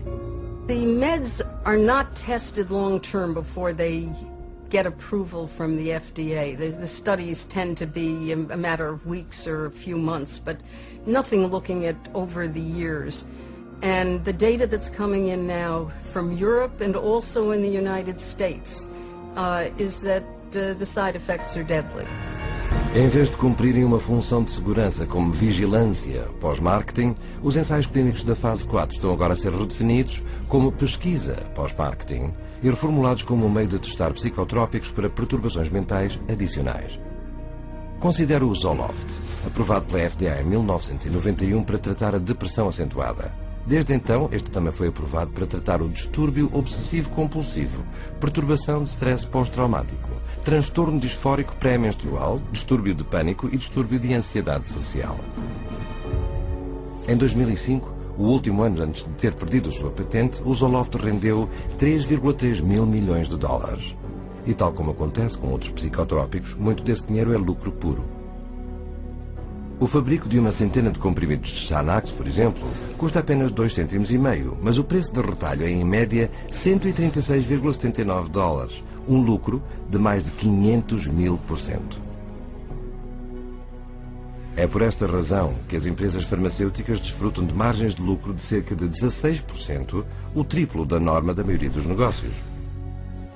The meds are not tested long term before they get approval from the FDA. The studies tend to be a matter of weeks or a few months, but nothing looking at over the years. And the data that's coming in now from Europe and also in the United States is that the side effects are deadly. Em vez de cumprirem uma função de segurança como vigilância pós-marketing, os ensaios clínicos da fase 4 estão agora a ser redefinidos como pesquisa pós-marketing e reformulados como um meio de testar psicotrópicos para perturbações mentais adicionais. Considero o Zoloft, aprovado pela FDA em 1991 para tratar a depressão acentuada. Desde então, este também foi aprovado para tratar o distúrbio obsessivo-compulsivo, perturbação de stress pós-traumático, transtorno disfórico pré-menstrual, distúrbio de pânico e distúrbio de ansiedade social. Em 2005, o último ano antes de ter perdido a sua patente, o Zoloft rendeu 3,3 mil milhões de dólares. E tal como acontece com outros psicotrópicos, muito desse dinheiro é lucro puro. O fabrico de uma centena de comprimidos de Xanax, por exemplo, custa apenas 2,5 cêntimos, mas o preço de retalho é, em média, 136,79 dólares, um lucro de mais de 500.000%. É por esta razão que as empresas farmacêuticas desfrutam de margens de lucro de cerca de 16%, o triplo da norma da maioria dos negócios.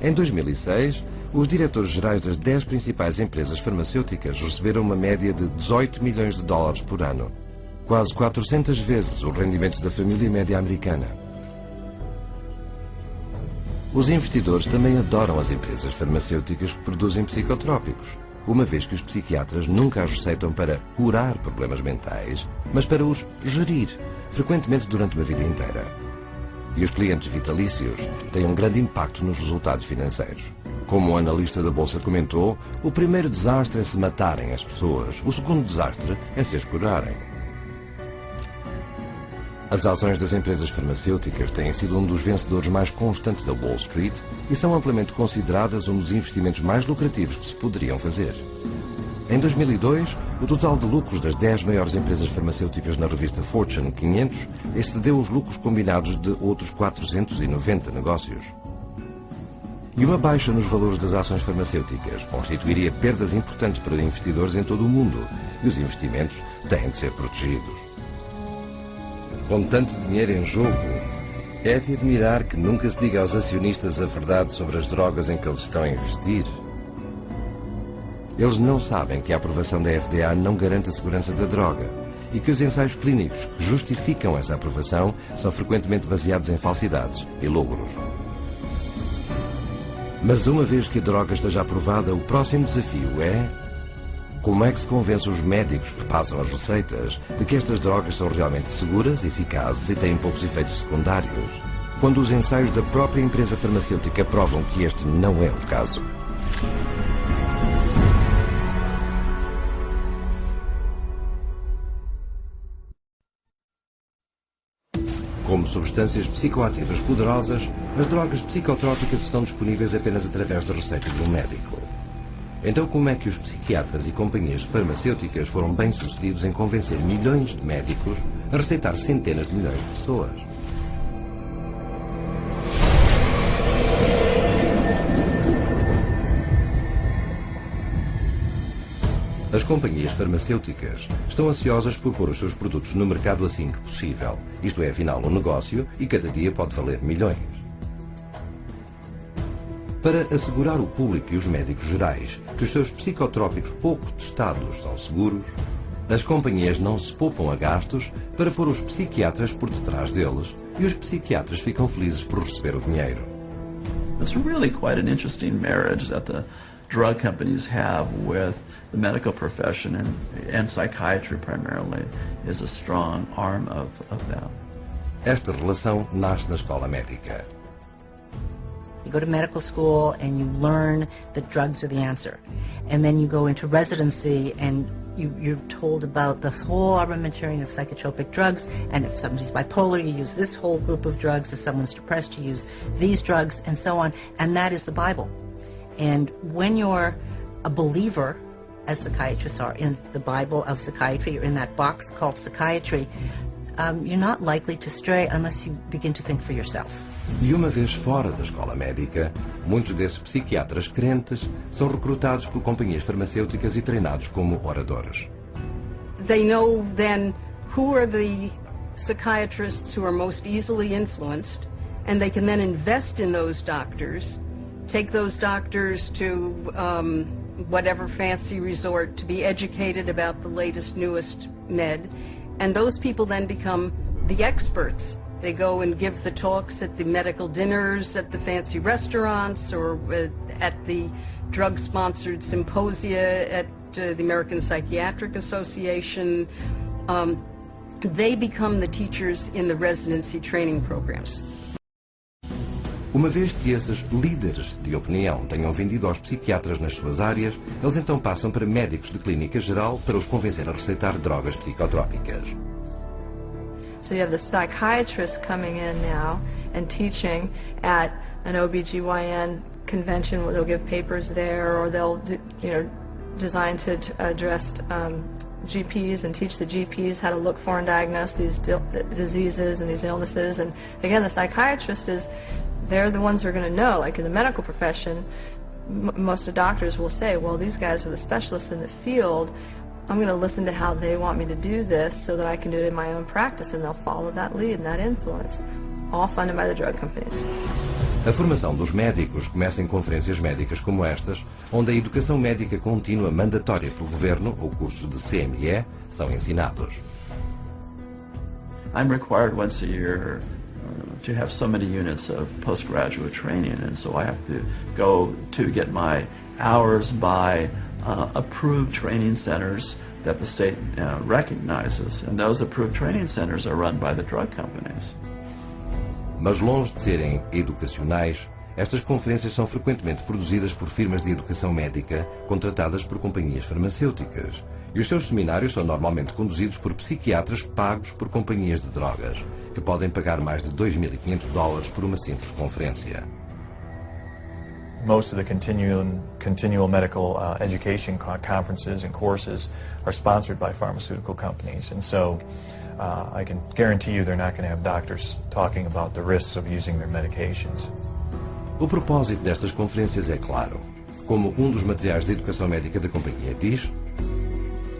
Em 2006, os diretores gerais das 10 principais empresas farmacêuticas receberam uma média de 18 milhões de dólares por ano, quase 400 vezes o rendimento da família média americana. Os investidores também adoram as empresas farmacêuticas que produzem psicotrópicos, uma vez que os psiquiatras nunca as receitam para curar problemas mentais, mas para os gerir, frequentemente durante uma vida inteira. E os clientes vitalícios têm um grande impacto nos resultados financeiros. Como o analista da Bolsa comentou, o primeiro desastre é se matarem as pessoas, o segundo desastre é se as curarem. As ações das empresas farmacêuticas têm sido um dos vencedores mais constantes da Wall Street e são amplamente consideradas um dos investimentos mais lucrativos que se poderiam fazer. Em 2002, o total de lucros das 10 maiores empresas farmacêuticas na revista Fortune 500 excedeu os lucros combinados de outros 490 negócios. E uma baixa nos valores das ações farmacêuticas constituiria perdas importantes para investidores em todo o mundo, e os investimentos têm de ser protegidos. Com tanto dinheiro em jogo, é de admirar que nunca se diga aos acionistas a verdade sobre as drogas em que eles estão a investir. Eles não sabem que a aprovação da FDA não garante a segurança da droga e que os ensaios clínicos que justificam essa aprovação são frequentemente baseados em falsidades e logros. Mas uma vez que a droga esteja aprovada, o próximo desafio é: como é que se convence os médicos que passam as receitas de que estas drogas são realmente seguras, eficazes e têm poucos efeitos secundários, quando os ensaios da própria empresa farmacêutica provam que este não é o caso? Como substâncias psicoativas poderosas, as drogas psicotrópicas estão disponíveis apenas através da receita de um médico. Então, como é que os psiquiatras e companhias farmacêuticas foram bem-sucedidos em convencer milhões de médicos a receitar centenas de milhões de pessoas? As companhias farmacêuticas estão ansiosas por pôr os seus produtos no mercado assim que possível. Isto é, afinal, um negócio e cada dia pode valer milhões. Para assegurar o público e os médicos gerais que os seus psicotrópicos pouco testados são seguros, as companhias não se poupam a gastos para pôr os psiquiatras por detrás deles e os psiquiatras ficam felizes por receber o dinheiro. It's really quite an interesting marriage that the drug companies have with the medical profession, and psychiatry primarily is a strong arm of that. Esta relação nasce na escola médica. You go to medical school and you learn that drugs are the answer. And then you go into residency and You're told about this whole armamentarium of psychotropic drugs, and if somebody's bipolar, you use this whole group of drugs. If someone's depressed, you use these drugs, and so on. And that is the Bible. And when you're a believer, as psychiatrists are, in the Bible of psychiatry, or in that box called psychiatry, you're not likely to stray unless you begin to think for yourself. E uma vez fora da escola médica, muitos desses psiquiatras crentes são recrutados por companhias farmacêuticas e treinados como oradores. They know then who are the psychiatrists who are most easily influenced, and they can then invest in those doctors, take those doctors to whatever fancy resort to be educated about the latest, newest med, and those people then become the experts. They go and give the talks at the medical dinners, at the fancy restaurants, or at the drug-sponsored symposia at the American Psychiatric Association. They become the teachers in the residency training programs. Uma vez que esses líderes de opinião tenham vendido aos psiquiatras nas suas áreas, eles então passam para médicos de clínica geral para os convencer a receitar drogas psicotrópicas. So you have the psychiatrists coming in now and teaching at an OBGYN convention where they'll give papers there, or they'll designed to address GPs and teach the GPs how to look for and diagnose these diseases and these illnesses. And again, the psychiatrist they're the ones who are going to know. Like in the medical profession, most of the doctors will say, well, these guys are the specialists in the field. I'm going to listen to how they want me to do this so that I can do it in my own practice, and they'll follow that lead and that influence, all funded by the drug companies. A formação dos médicos começa em conferências médicas como estas, onde a educação médica contínua mandatória pelo governo ou cursos de CME são ensinados. I'm required once a year to have so many units of postgraduate training, and so I have to go to get my hours by approved training centers that the state recognizes, and those approved training centers are run by the drug companies. Mas longe de serem educacionais, estas conferências são frequentemente produzidas por firmas de educação médica contratadas por companhias farmacêuticas, e os seus seminários são normalmente conduzidos por psiquiatras pagos por companhias de drogas, que podem pagar mais de $2.500 por uma simples conferência. Most of the continual medical education conferences and courses are sponsored by pharmaceutical companies, and so I can guarantee you they're not going to have doctors talking about the risks of using their medications. O propósito destas conferências é claro. Como um dos materiais de educação médica da companhia diz,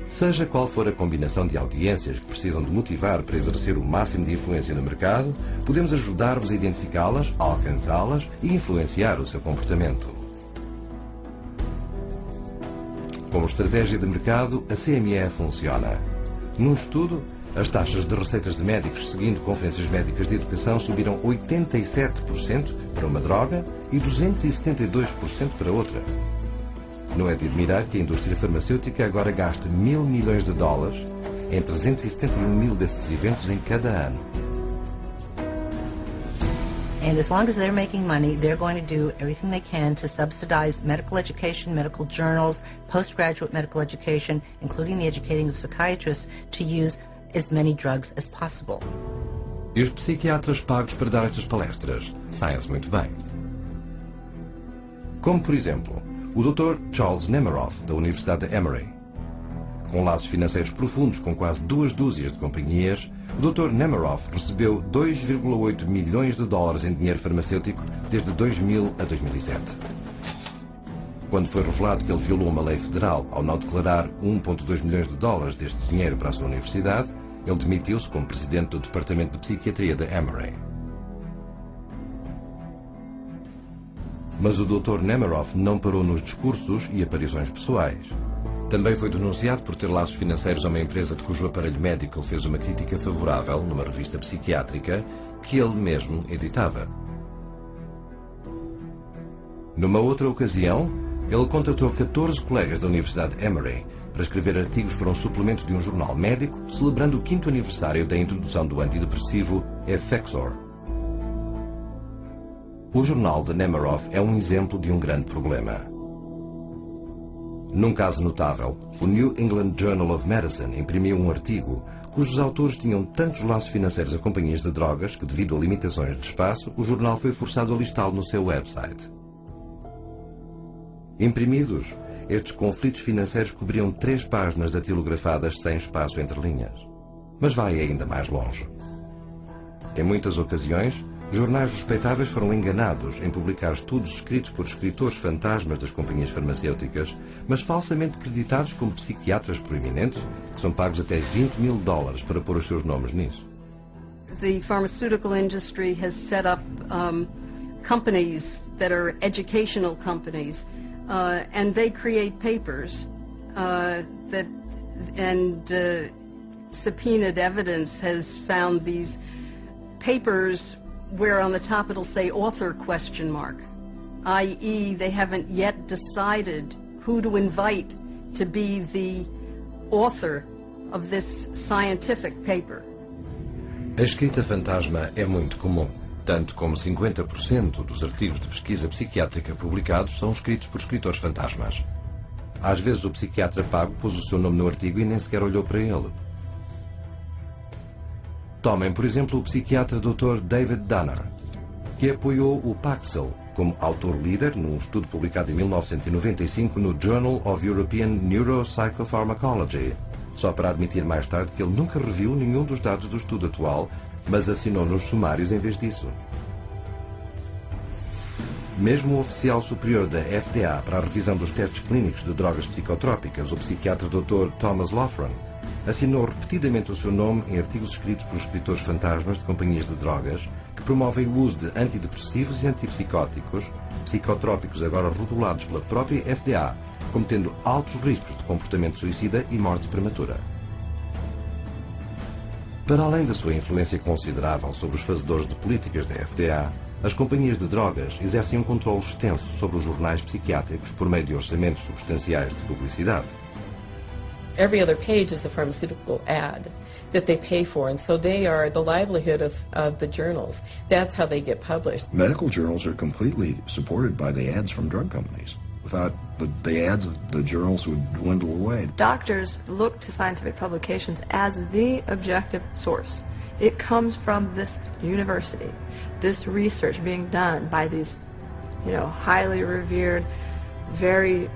seja qual for a combinação de audiências que precisam de motivar para exercer o máximo de influência no mercado, podemos ajudar-vos a identificá-las, a alcançá-las e influenciar o seu comportamento. Como estratégia de mercado, a CME funciona. Num estudo, as taxas de receitas de médicos seguindo conferências médicas de educação subiram 87% para uma droga e 272% para outra. Não é de admirar que a indústria farmacêutica agora gaste $1.000 milhões em 371 mil desses eventos em cada ano. And as long as they're making money, they're going to do everything they can to subsidize medical education, medical journals, postgraduate medical education, including the educating of psychiatrists, to use as many drugs as possible. E os psiquiatras pagos para dar estas palestras saem-se muito bem. Como, por exemplo, o Dr. Charles Nemiroff, da Universidade de Emory. Com laços financeiros profundos com quase 2 dúzias de companhias, o Dr. Nemiroff recebeu $2,8 milhões em dinheiro farmacêutico desde 2000 a 2007. Quando foi revelado que ele violou uma lei federal ao não declarar $1,2 milhões deste dinheiro para a sua universidade, ele demitiu-se como presidente do Departamento de Psiquiatria da Emory. Mas o Dr. Nemiroff não parou nos discursos e aparições pessoais. Também foi denunciado por ter laços financeiros a uma empresa de cujo aparelho médico ele fez uma crítica favorável numa revista psiquiátrica que ele mesmo editava. Numa outra ocasião, ele contratou 14 colegas da Universidade Emory para escrever artigos para um suplemento de um jornal médico celebrando o 5º aniversário da introdução do antidepressivo Effexor. O jornal de Nemiroff é um exemplo de um grande problema. Num caso notável, o New England Journal of Medicine imprimiu um artigo cujos autores tinham tantos laços financeiros a companhias de drogas que, devido a limitações de espaço, o jornal foi forçado a listá-lo no seu website. Imprimidos, estes conflitos financeiros cobriam 3 páginas datilografadas sem espaço entre linhas. Mas vai ainda mais longe. Em muitas ocasiões, jornais respeitáveis foram enganados em publicar estudos escritos por escritores fantasmas das companhias farmacêuticas, mas falsamente creditados como psiquiatras proeminentes, que são pagos até $20.000 para pôr os seus nomes nisso. The pharmaceutical industry has set up companies that are educational companies, and they create papers subpoenaed evidence has found these papers where on the top it'll say author ? i.e. they haven't yet decided who to invite to be the author of this scientific paper. A escrita fantasma é muito comum, tanto como 50% dos artigos de pesquisa psiquiátrica publicados são escritos por escritores fantasmas. Às vezes o psiquiatra pago pôs o seu nome no artigo e nem sequer olhou para ele. Tomem, por exemplo, o psiquiatra Dr. David Danner, que apoiou o Paxil como autor-líder num estudo publicado em 1995 no Journal of European Neuropsychopharmacology, só para admitir mais tarde que ele nunca reviu nenhum dos dados do estudo atual, mas assinou nos sumários em vez disso. Mesmo o oficial superior da FDA para a revisão dos testes clínicos de drogas psicotrópicas, o psiquiatra Dr. Thomas Loughran, assinou repetidamente o seu nome em artigos escritos por escritores fantasmas de companhias de drogas que promovem o uso de antidepressivos e antipsicóticos, psicotrópicos agora rotulados pela própria FDA, como tendo altos riscos de comportamento suicida e morte prematura. Para além da sua influência considerável sobre os fazedores de políticas da FDA, as companhias de drogas exercem um controle extenso sobre os jornais psiquiátricos por meio de orçamentos substanciais de publicidade. Every other page is a pharmaceutical ad that they pay for, and so they are the livelihood of the journals. That's how they get published. Medical journals are completely supported by the ads from drug companies. Without the ads, the journals would dwindle away. Doctors look to scientific publications as the objective source. It comes from this university, this research being done by these, highly revered, very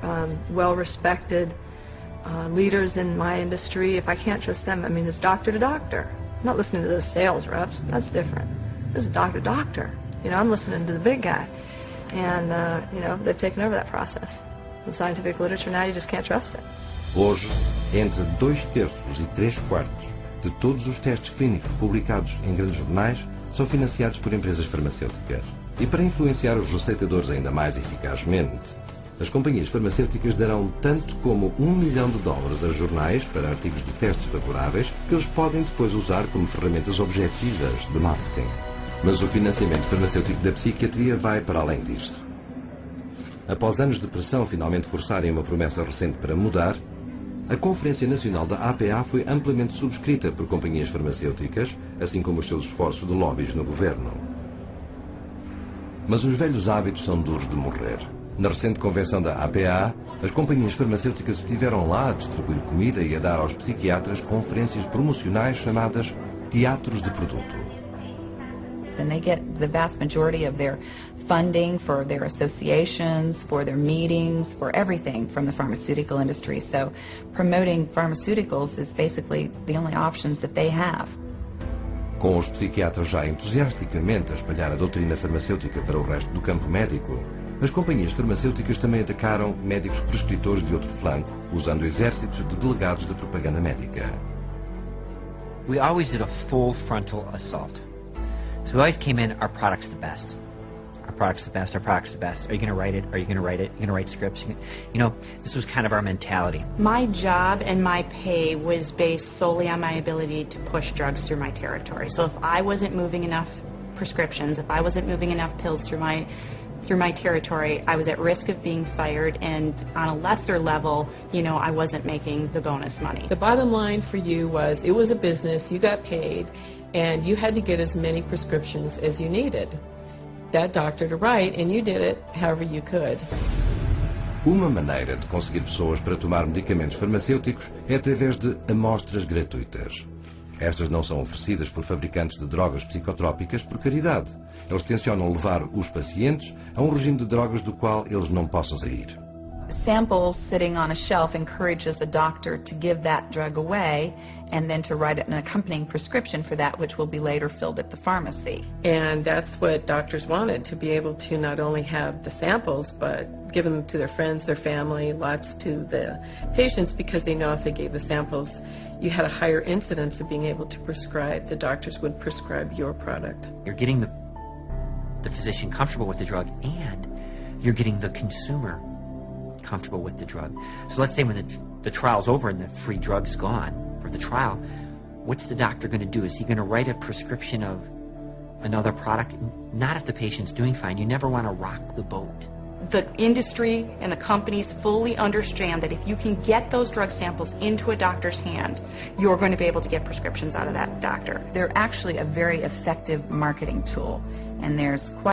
well-respected leaders in my industry. If I can't trust them, it's doctor to doctor. I'm not listening to those sales reps. That's different. This is doctor to doctor. I'm listening to the big guy. And, they've taken over that process. In scientific literature now, you just can't trust it. Hoje, entre 2/3 e 3/4 de todos os testes clínicos publicados em grandes jornais são financiados por empresas farmacêuticas. E para influenciar os receitadores ainda mais eficazmente, as companhias farmacêuticas darão tanto como $1 milhão a jornais para artigos de testes favoráveis que eles podem depois usar como ferramentas objetivas de marketing. Mas o financiamento farmacêutico da psiquiatria vai para além disto. Após anos de pressão finalmente forçarem uma promessa recente para mudar, a Conferência Nacional da APA foi amplamente subscrita por companhias farmacêuticas, assim como os seus esforços de lobbies no governo. Mas os velhos hábitos são duros de morrer. Na recente convenção da APA, as companhias farmacêuticas estiveram lá a distribuir comida e a dar aos psiquiatras conferências promocionais chamadas teatros de produto. And they get the vast majority of their funding for their associations, for their meetings, for everything from the pharmaceutical industry. So promoting pharmaceuticals is basically the only options that they have. Com os psiquiatras já entusiasticamente a espalhar a doutrina farmacêutica para o resto do campo médico, as companhias farmacêuticas também atacaram médicos prescritores de outro flanco, usando exércitos de delegados de propaganda médica. We always did a full frontal assault. So we always came in, our product's the best. Our product's the best, our product's the best. Are you going to write it? Are you going to write it? Are you going to write scripts? This was kind of our mentality. My job and my pay was based solely on my ability to push drugs through my territory. So if I wasn't moving enough prescriptions, if I wasn't moving enough pills through my territory, I was at risk of being fired, and on a lesser level, I wasn't making the bonus money. The bottom line for you was it was a business, you got paid, and you had to get as many prescriptions as you needed that doctor to write, and you did it however you could. Uma maneira de conseguir pessoas para tomar medicamentos farmacêuticos é através de amostras gratuitas. Estas não são oferecidas por fabricantes de drogas psicotrópicas por caridade. Eles tencionam levar os pacientes a um regime de drogas do qual eles não possam sair. Samples sitting on a shelf encourages a doctor to give that drug away and then to write an accompanying prescription for that, which will be later filled at the pharmacy. And that's what doctors wanted, to be able to not only have the samples, but give them to their friends, their family, lots to the patients, because they know if they gave the samples, you had a higher incidence of being able to prescribe. The doctors would prescribe your product. You're getting the physician comfortable with the drug, and you're getting the consumer comfortable with the drug. So let's say when the trial's over and the free drug's gone for the trial, what's the doctor going to do? Is he going to write a prescription of another product? Not if the patient's doing fine. You never want to rock the boat. The industry and the companies fully understand that if you can get those drug samples into a doctor's hand, you're going to be able to get prescriptions out of that doctor. They're actually a very effective marketing tool, and there's quite